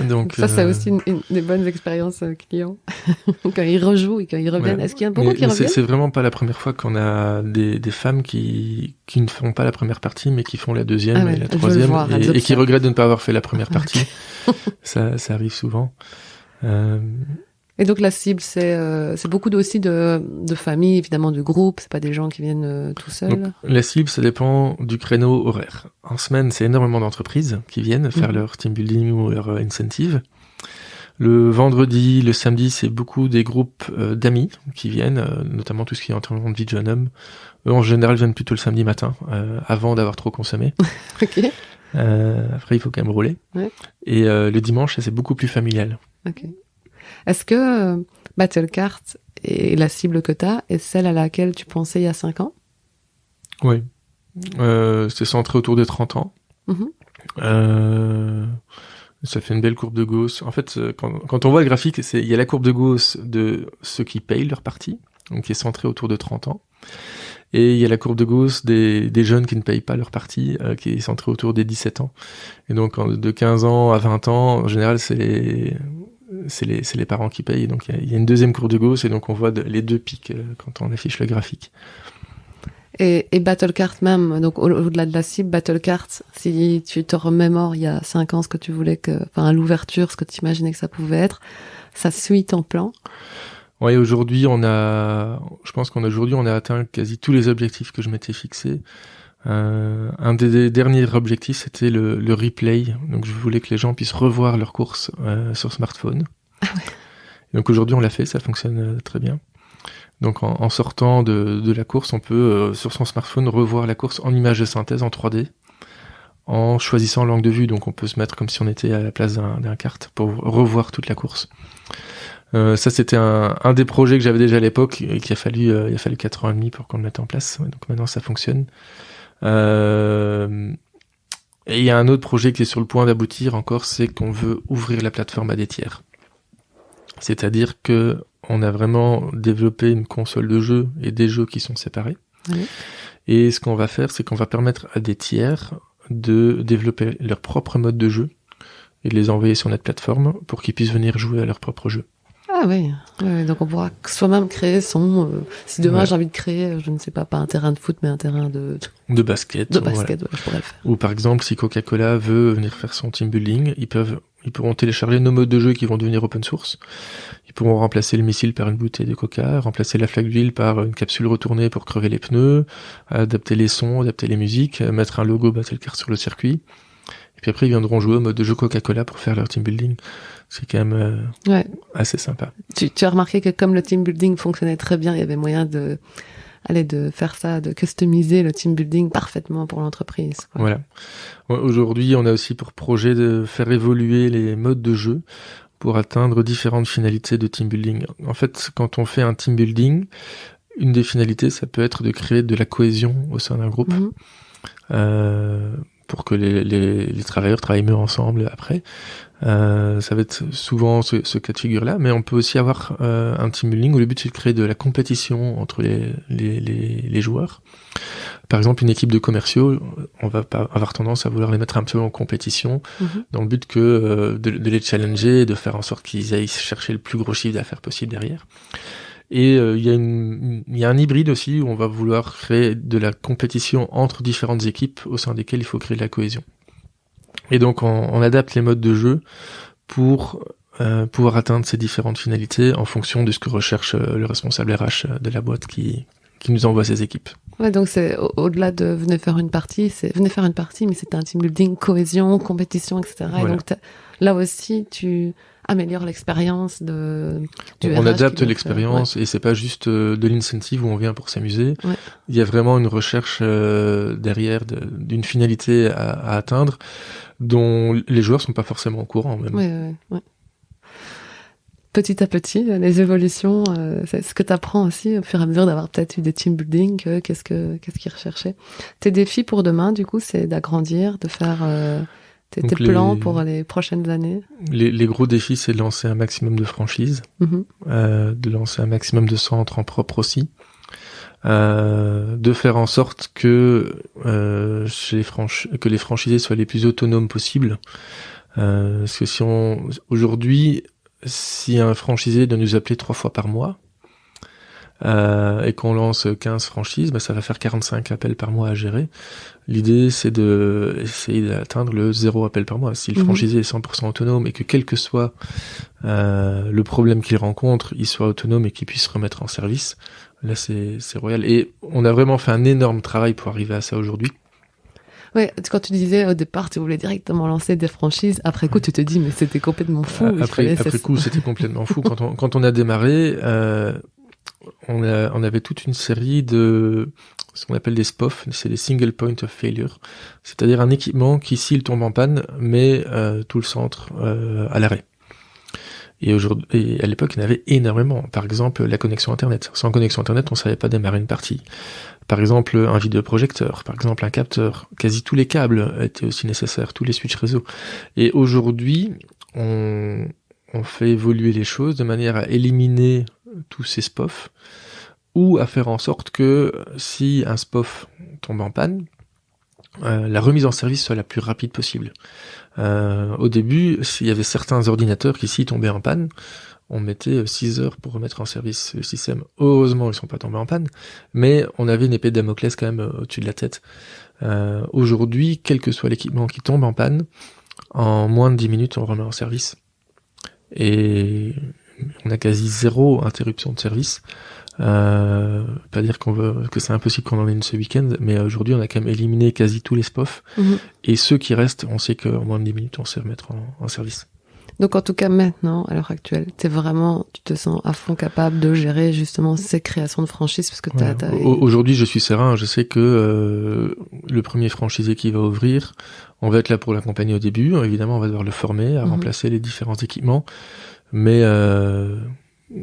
Donc, ça, c'est aussi une des bonnes expériences clients. Quand ils rejouent et quand ils reviennent. Est-ce qu'il y a beaucoup qui reviennent? C'est vraiment pas la première fois qu'on a des femmes qui ne font pas la première partie, mais qui font la deuxième et la troisième, et qui regrettent de ne pas avoir fait la première partie. Ça arrive souvent. Et donc la cible, c'est beaucoup aussi de familles, évidemment, de groupes. C'est pas des gens qui viennent tout seuls. Donc, la cible, ça dépend du créneau horaire. En semaine, c'est énormément d'entreprises qui viennent faire leur team building ou leur incentive. Le vendredi, le samedi, c'est beaucoup des groupes d'amis qui viennent, notamment tout ce qui est entraînement de vie de jeune homme. Eux, en général, viennent plutôt le samedi matin, avant d'avoir trop consommé. Ok. Après, il faut quand même rouler. Ouais. Et le dimanche, ça, c'est beaucoup plus familial. Ok. Est-ce que Battlecart et la cible que tu as est celle à laquelle tu pensais il y a 5 ans? Oui. C'est centré autour de 30 ans. Ça fait une belle courbe de Gauss. En fait, quand on voit le graphique, il y a la courbe de Gauss de ceux qui payent leur partie, donc qui est centrée autour de 30 ans. Et il y a la courbe de Gauss des jeunes qui ne payent pas leur partie, qui est centrée autour des 17 ans. Et donc, de 15 ans à 20 ans, en général, c'est les parents qui payent. Donc, il y a une deuxième courbe de Gauss, et donc on voit les deux pics quand on affiche le graphique. Et Battlecart même, donc au-delà de la cible, Battlecart, si tu te remémores il y a 5 ans ce que tu voulais à l'ouverture, ce que tu imaginais que ça pouvait être, ça suit ton plan? Oui, aujourd'hui, je pense qu'aujourd'hui, on a atteint quasi tous les objectifs que je m'étais fixés. Un des derniers objectifs, c'était le replay. Donc, je voulais que les gens puissent revoir leurs courses sur smartphone. Ah ouais. Donc, aujourd'hui, on l'a fait, ça fonctionne très bien. Donc, en sortant de la course, on peut, sur son smartphone, revoir la course en image de synthèse, en 3D, en choisissant l'angle de vue. Donc, on peut se mettre comme si on était à la place d'un kart pour revoir toute la course. Ça, c'était un des projets que j'avais déjà à l'époque et il a fallu 4 ans et demi pour qu'on le mette en place. Donc maintenant, ça fonctionne. Et il y a un autre projet qui est sur le point d'aboutir encore, c'est qu'on veut ouvrir la plateforme à des tiers. C'est-à-dire que on a vraiment développé une console de jeux et des jeux qui sont séparés. Oui. Et ce qu'on va faire, c'est qu'on va permettre à des tiers de développer leur propre mode de jeu et de les envoyer sur notre plateforme pour qu'ils puissent venir jouer à leur propre jeu. Ah oui, donc on pourra soi-même créer son... si demain Ouais. j'ai envie de créer, je ne sais pas un terrain de foot, mais un terrain de basket. basket, Voilà. ouais, je pourrais le faire. Ou par exemple, si Coca-Cola veut venir faire son team building, ils pourront télécharger nos modes de jeu qui vont devenir open source. Ils pourront remplacer le missile par une bouteille de Coca, remplacer la flaque d'huile par une capsule retournée pour crever les pneus, adapter les sons, adapter les musiques, mettre un logo Battlecard sur le circuit. Et puis après, ils viendront jouer au mode de jeu Coca-Cola pour faire leur team building. C'est quand même assez sympa. Tu as remarqué que comme le team building fonctionnait très bien, il y avait moyen de faire ça, de customiser le team building parfaitement pour l'entreprise, quoi. Voilà. Aujourd'hui, on a aussi pour projet de faire évoluer les modes de jeu pour atteindre différentes finalités de team building. En fait, quand on fait un team building, une des finalités, ça peut être de créer de la cohésion au sein d'un groupe. Pour que les travailleurs travaillent mieux ensemble après. Ça va être souvent ce cas de figure-là, mais on peut aussi avoir un team building où le but c'est de créer de la compétition entre les joueurs. Par exemple, une équipe de commerciaux, on va pas avoir tendance à vouloir les mettre un peu en compétition, dans le but que de les challenger et de faire en sorte qu'ils aillent chercher le plus gros chiffre d'affaires possible derrière. Et il y a un hybride aussi où on va vouloir créer de la compétition entre différentes équipes au sein desquelles il faut créer de la cohésion. Et donc on adapte les modes de jeu pour pouvoir atteindre ces différentes finalités en fonction de ce que recherche le responsable RH de la boîte qui nous envoie ses équipes. Ouais, donc c'est au-delà de venez faire une partie, mais c'est un team building, cohésion, compétition, etc. Voilà. Et donc là aussi tu améliore l'expérience du on RH adapte l'expérience et c'est pas juste de l'incentive où on vient pour s'amuser. Il y a vraiment une recherche derrière d'une finalité à atteindre dont les joueurs sont pas forcément au courant même. Oui. Petit à petit, les évolutions, c'est ce que tu apprends aussi au fur et à mesure d'avoir peut-être eu des team building, qu'est-ce qu'ils recherchaient. Tes défis pour demain, du coup, c'est d'agrandir, de faire tes plans pour les prochaines années. Les gros défis, c'est de lancer un maximum de franchises, de lancer un maximum de centres en propre aussi, de faire en sorte que les franchisés soient les plus autonomes possibles. Parce que aujourd'hui, si un franchisé doit nous appeler 3 fois par mois, et qu'on lance 15 franchises, ça va faire 45 appels par mois à gérer. L'idée, c'est d'essayer d'atteindre le 0 appel par mois. Si le franchisé est 100% autonome et que quel que soit le problème qu'il rencontre, il soit autonome et qu'il puisse remettre en service, là c'est royal. Et on a vraiment fait un énorme travail pour arriver à ça aujourd'hui. Oui, quand tu disais au départ, tu voulais directement lancer des franchises, après coup, tu te dis, mais c'était complètement fou. Après coup, c'était complètement fou. Quand on a démarré, on avait toute une série de ce qu'on appelle des SPOF, c'est des Single Point of Failure, c'est-à-dire un équipement qui, s'il tombe en panne, met tout le centre à l'arrêt. Et à l'époque, il y en avait énormément. Par exemple, la connexion Internet. Sans connexion Internet, on savait pas démarrer une partie. Par exemple, un vidéoprojecteur, par exemple, un capteur. Quasi tous les câbles étaient aussi nécessaires, tous les switches réseau. Et aujourd'hui, on fait évoluer les choses de manière à éliminer tous ces SPOF ou à faire en sorte que si un SPOF tombe en panne, la remise en service soit la plus rapide possible. Au début, il y avait certains ordinateurs qui, s'ils tombaient en panne, on mettait 6 heures pour remettre en service le système. Heureusement, ils sont pas tombés en panne, mais on avait une épée de Damoclès quand même au-dessus de la tête. Aujourd'hui, quel que soit l'équipement qui tombe en panne, en moins de 10 minutes, on remet en service. Et on a quasi 0 interruption de service. Pas dire que c'est impossible qu'on en ait une ce week-end, mais aujourd'hui on a quand même éliminé quasi tous les SPOF, et ceux qui restent, on sait qu'en moins de 10 minutes on sait remettre en service. Donc en tout cas maintenant, à l'heure actuelle, tu te sens à fond capable de gérer justement ces créations de franchises, parce que aujourd'hui je suis serein, je sais que le premier franchisé qui va ouvrir, on va être là pour l'accompagner au début, évidemment on va devoir le former à remplacer les différents équipements, mais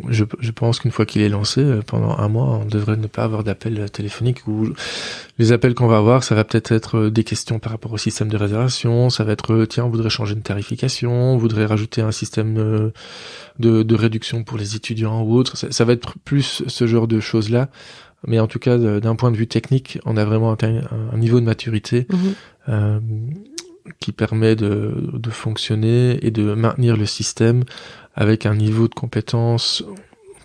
je pense qu'une fois qu'il est lancé, pendant un mois, on devrait ne pas avoir d'appel téléphonique, ou les appels qu'on va avoir, ça va peut-être être des questions par rapport au système de réservation, ça va être, tiens, on voudrait changer de tarification, on voudrait rajouter un système de réduction pour les étudiants ou autre. Ça va être plus ce genre de choses-là. Mais en tout cas, d'un point de vue technique, on a vraiment atteint un niveau de maturité qui permet de fonctionner et de maintenir le système avec un niveau de compétence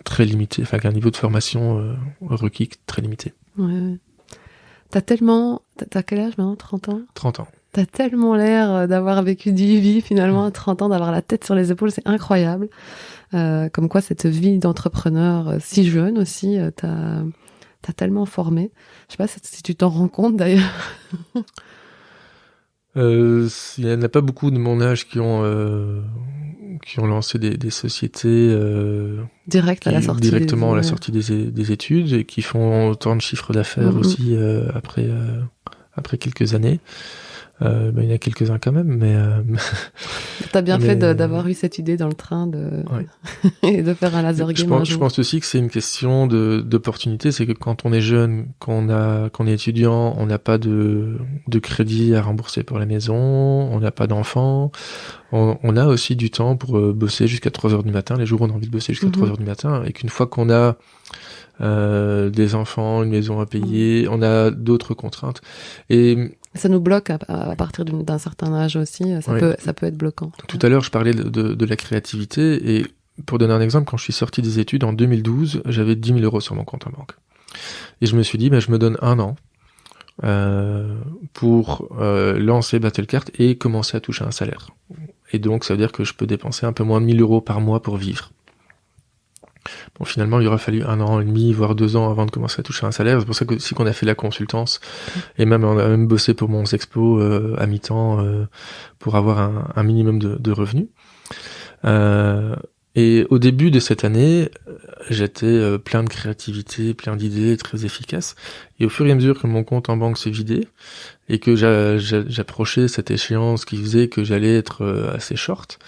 très limité, enfin avec un niveau de formation requis très limité. Ouais. T'as quel âge maintenant? 30 ans? 30 ans. T'as tellement l'air d'avoir vécu du vie finalement à 30 ans, d'avoir la tête sur les épaules, c'est incroyable. Comme quoi cette vie d'entrepreneur si jeune aussi, t'as tellement formé. Je sais pas si tu t'en rends compte d'ailleurs. Il n'y en a pas beaucoup de mon âge qui ont lancé des sociétés Direct à la sortie directement à la sortie des études, et qui font autant de chiffres d'affaires aussi après quelques années. Il y en a quelques-uns quand même, mais t'as bien fait d'avoir eu cette idée dans le train et de faire un laser game un jour. Je pense aussi que c'est une question d'opportunité. C'est que quand on est jeune, qu'on est étudiant, on n'a pas de crédit à rembourser pour la maison, on n'a pas d'enfants, on a aussi du temps pour bosser jusqu'à 3h du matin, les jours où on a envie de bosser jusqu'à 3h du matin, et qu'une fois qu'on a des enfants, une maison à payer, on a d'autres contraintes. Et ça nous bloque à partir d'un certain âge aussi, ça peut être bloquant. Tout à l'heure, je parlais de la créativité, et pour donner un exemple, quand je suis sorti des études en 2012, j'avais 10 000 euros sur mon compte en banque. Et je me suis dit, je me donne 1 an pour lancer Battlecart et commencer à toucher un salaire. Et donc, ça veut dire que je peux dépenser un peu moins de 1 000 euros par mois pour vivre. Bon, finalement, il aura fallu 1 an et demi, voire 2 ans avant de commencer à toucher un salaire. C'est pour ça que aussi qu'on a fait la consultance, et même on a même bossé pour mon expo à mi-temps pour avoir un minimum de revenus. Et au début de cette année, j'étais plein de créativité, plein d'idées, très efficace. Et au fur et à mesure que mon compte en banque se vidait et que j'approchais cette échéance qui faisait que j'allais être assez short,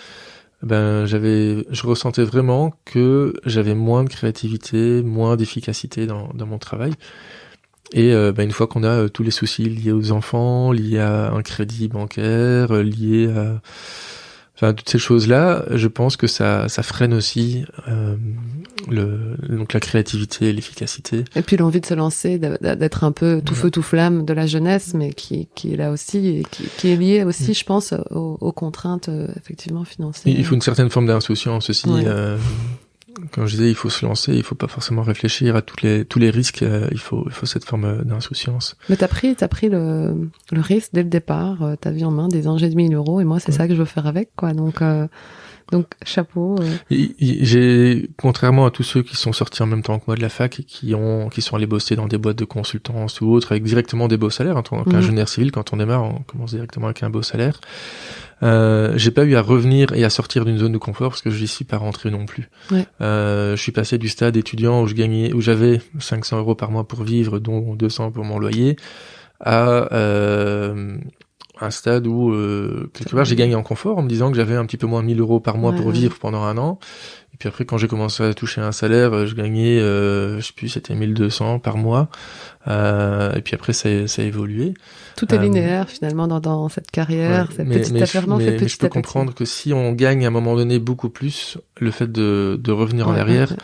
je ressentais vraiment que j'avais moins de créativité, moins d'efficacité dans mon travail. Et une fois qu'on a tous les soucis liés aux enfants, liés à un crédit bancaire, liés à toutes ces choses-là, je pense que ça freine aussi donc la créativité et l'efficacité. Et puis l'envie de se lancer, d'être un peu tout feu tout flamme de la jeunesse, mais qui est là aussi et qui est lié aussi, je pense, aux contraintes effectivement financières. Il faut une certaine forme d'insouciance aussi. Quand je disais il faut se lancer, il faut pas forcément réfléchir à tous les risques. Il faut cette forme d'insouciance. Mais t'as pris le risque dès le départ. T'as vu en main des enjeux de 1 000 euros, et moi c'est ça que je veux faire avec, quoi. Donc chapeau. J'ai, contrairement à tous ceux qui sont sortis en même temps que moi de la fac et qui sont allés bosser dans des boîtes de consultance ou autres avec directement des beaux salaires, en tant qu'ingénieur civil, quand on démarre, on commence directement avec un beau salaire. J'ai pas eu à revenir et à sortir d'une zone de confort parce que je n'y suis pas rentré non plus. Je suis passé du stade étudiant où j'avais 500 euros par mois pour vivre, dont 200 pour mon loyer, à un stade où quelque part j'ai gagné en confort en me disant que j'avais un petit peu moins de 1 000 euros par mois pour vivre pendant 1 an. Et puis après, quand j'ai commencé à toucher un salaire, je gagnais, je sais plus, c'était 1 200 par mois. Et puis après, ça a évolué. Tout est linéaire finalement dans cette carrière. Mais je peux comprendre que si on gagne à un moment donné beaucoup plus, le fait de revenir en arrière,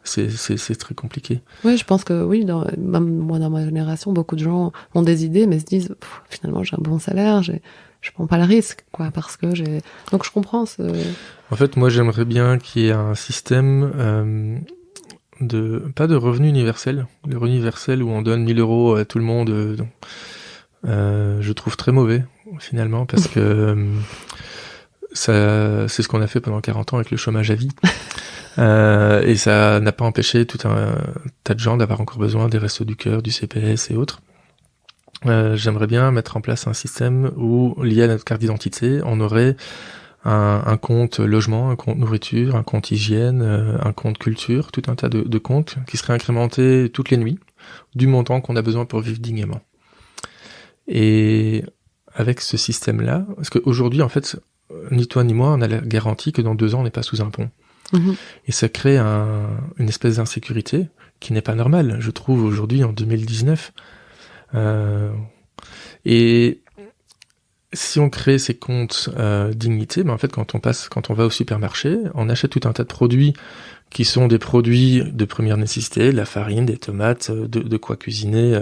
c'est très compliqué. Oui, je pense que oui, moi dans ma génération, beaucoup de gens ont des idées, mais se disent finalement j'ai un bon salaire, je prends pas le risque, quoi, parce que donc je comprends En fait, moi j'aimerais bien qu'il y ait un système pas de revenu universel. Le revenu universel où on donne 1 000 euros à tout le monde, je trouve très mauvais finalement, parce que c'est ce qu'on a fait pendant 40 ans avec le chômage à vie. Et ça n'a pas empêché tout un tas de gens d'avoir encore besoin des Restos du Cœur, du CPS et autres. J'aimerais bien mettre en place un système où, lié à notre carte d'identité, on aurait un compte logement, un compte nourriture, un compte hygiène, un compte culture, tout un tas de comptes qui seraient incrémentés toutes les nuits du montant qu'on a besoin pour vivre dignement. Et avec ce système-là, parce qu'aujourd'hui, en fait, ni toi ni moi, on a la garantie que dans 2 ans, on n'est pas sous un pont. Et ça crée une espèce d'insécurité qui n'est pas normale, je trouve, aujourd'hui, en 2019. Et si on crée ces comptes dignité, en fait, quand on va au supermarché, on achète tout un tas de produits qui sont des produits de première nécessité, de la farine, des tomates, de quoi cuisiner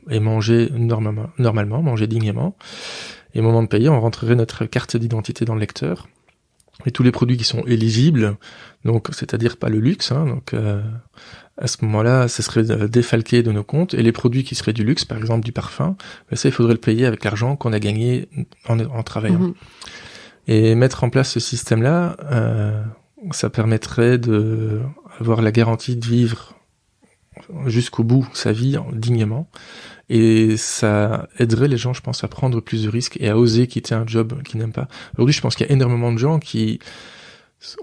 et manger normalement, manger dignement. Et au moment de payer, on rentrerait notre carte d'identité dans le lecteur. Et tous les produits qui sont éligibles, donc c'est-à-dire pas le luxe, donc à ce moment-là, ce serait défalqué de nos comptes. Et les produits qui seraient du luxe, par exemple du parfum, ça, il faudrait le payer avec l'argent qu'on a gagné en travaillant. Et mettre en place ce système-là, ça permettrait de avoir la garantie de vivre jusqu'au bout sa vie dignement. Et ça aiderait les gens, je pense, à prendre plus de risques et à oser quitter un job qu'ils n'aiment pas. Aujourd'hui, je pense qu'il y a énormément de gens qui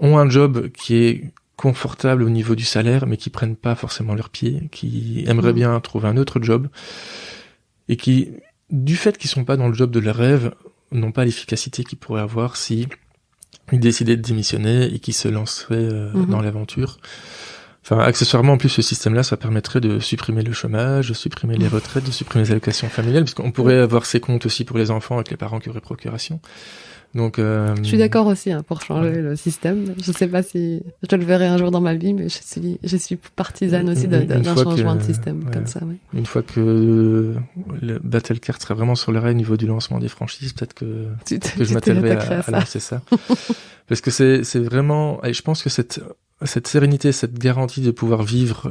ont un job qui est confortable au niveau du salaire, mais qui prennent pas forcément leurs pieds, qui aimeraient bien trouver un autre job, et qui, du fait qu'ils sont pas dans le job de leur rêve, n'ont pas l'efficacité qu'ils pourraient avoir si ils décidaient de démissionner et qu'ils se lanceraient dans l'aventure. Enfin, accessoirement, en plus, ce système-là, ça permettrait de supprimer le chômage, de supprimer les retraites, de supprimer les allocations familiales, puisqu'on pourrait avoir ces comptes aussi pour les enfants avec les parents qui auraient procuration. Donc, je suis d'accord aussi pour changer le système. Je sais pas si je le verrai un jour dans ma vie, mais je suis partisane aussi d'un changement de système comme ça. Ouais. Une fois que le Battlecard sera vraiment sur le rail au niveau du lancement des franchises, peut-être que je m'attellerai à lancer ça. Parce que c'est vraiment, et je pense que cette sérénité, cette garantie de pouvoir vivre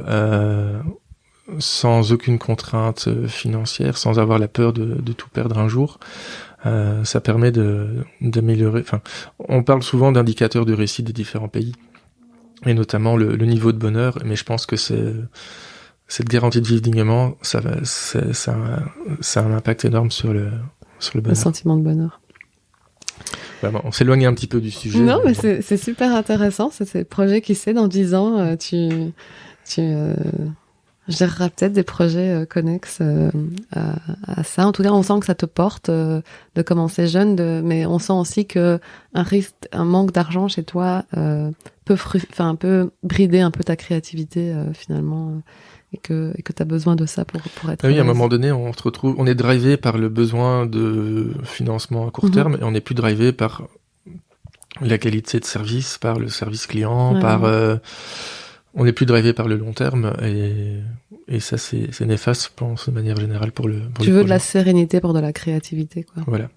sans aucune contrainte financière, sans avoir la peur de tout perdre un jour, ça permet d'améliorer. Enfin, on parle souvent d'indicateurs de réussite des différents pays, et notamment le niveau de bonheur. Mais je pense que cette garantie de vivre dignement, ça a un impact énorme sur le bonheur. Le sentiment de bonheur. Vraiment, on s'éloigne un petit peu du sujet. Non, mais c'est super intéressant. C'est le projet qui sait dans 10 ans, tu géreras peut-être des projets connexes à ça. En tout cas, on sent que ça te porte de commencer jeune, mais on sent aussi que un manque d'argent chez toi peut brider un peu ta créativité finalement. Et que t'as besoin de ça pour être. Oui, à un moment donné, on est drivé par le besoin de financement à court terme, et on n'est plus drivé par la qualité de service, par le service client, on n'est plus drivé par le long terme, et ça c'est néfaste, je pense, de manière générale pour le. Tu veux de la sérénité pour de la créativité, quoi. Voilà.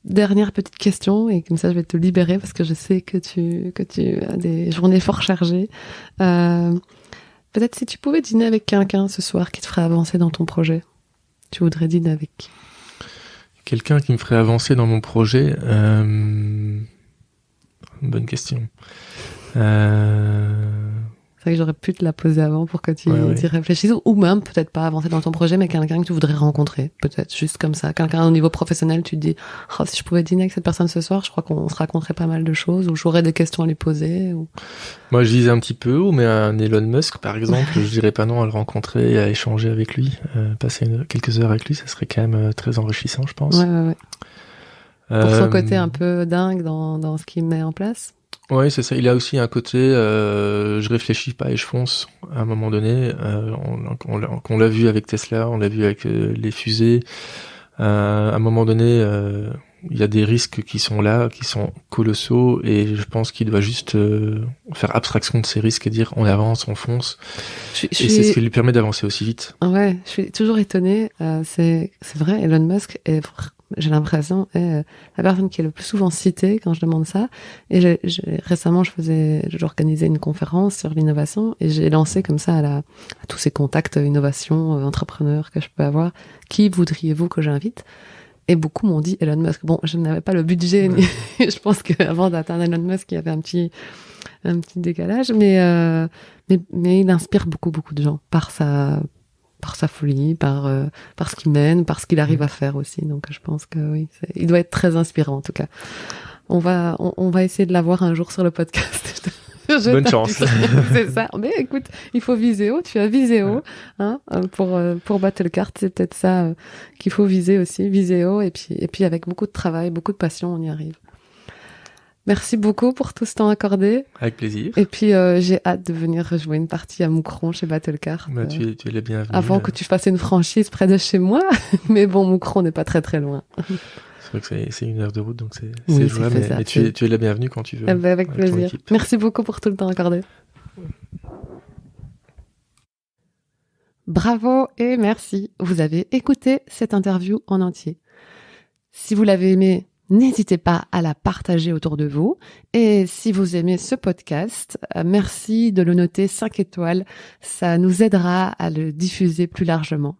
Dernière petite question, et comme ça je vais te libérer parce que je sais que tu as des journées fort chargées. Peut-être si tu pouvais dîner avec quelqu'un ce soir qui te ferait avancer dans ton projet, tu voudrais dîner avec qui ? Quelqu'un qui me ferait avancer dans mon projet, bonne question. C'est vrai que j'aurais pu te la poser avant pour que tu y réfléchisses, ou même peut-être pas avancer dans ton projet, mais quelqu'un que tu voudrais rencontrer, peut-être juste comme ça, quelqu'un au niveau professionnel, tu te dis si je pouvais dîner avec cette personne ce soir, je crois qu'on se raconterait pas mal de choses, ou j'aurais des questions à lui poser. Ou... Moi je disais un petit peu, mais un Elon Musk par exemple, je dirais pas non à le rencontrer et à échanger avec lui, passer quelques heures avec lui, ça serait quand même très enrichissant, je pense. Ouais. Pour son côté un peu dingue dans ce qu'il met en place. Oui, c'est ça. Il a aussi un côté, je réfléchis pas et je fonce. À un moment donné, on l'a vu avec Tesla, on l'a vu avec les fusées. À un moment donné, il y a des risques qui sont là, qui sont colossaux, et je pense qu'il doit juste faire abstraction de ces risques et dire on avance, on fonce. Et c'est ce qui lui permet d'avancer aussi vite. Ouais, je suis toujours étonnée. C'est vrai, Elon Musk j'ai l'impression, est la personne qui est le plus souvent citée quand je demande ça. Et récemment, j'organisais une conférence sur l'innovation, et j'ai lancé comme ça à tous ces contacts innovation, entrepreneurs que je peux avoir. Qui voudriez-vous que j'invite? Et beaucoup m'ont dit Elon Musk. Bon, je n'avais pas le budget, je pense qu'avant d'atteindre Elon Musk, il y avait un petit décalage, mais il inspire beaucoup de gens par sa folie, par ce qu'il mène, par ce qu'il arrive à faire aussi. Donc je pense que oui, il doit être très inspirant en tout cas. On va essayer de l'avoir un jour sur le podcast. Bonne chance. C'est ça. Mais écoute, il faut viser haut. Tu as visé haut, hein, pour Battlecard. C'est peut-être ça qu'il faut viser aussi, viser haut, et puis avec beaucoup de travail, beaucoup de passion, on y arrive. Merci beaucoup pour tout ce temps accordé. Avec plaisir. Et puis, j'ai hâte de venir jouer une partie à Moucron chez Battlecard. Tu es la bienvenue. Avant que tu fasses une franchise près de chez moi. Mais bon, Moucron n'est pas très très loin. C'est vrai que c'est 1 heure de route, donc c'est Oui, jouable. Mais tu es la bienvenue quand tu veux. Avec plaisir. Merci beaucoup pour tout le temps accordé. Bravo et merci. Vous avez écouté cette interview en entier. Si vous l'avez aimé, n'hésitez pas à la partager autour de vous. Et si vous aimez ce podcast, merci de le noter 5 étoiles. Ça nous aidera à le diffuser plus largement.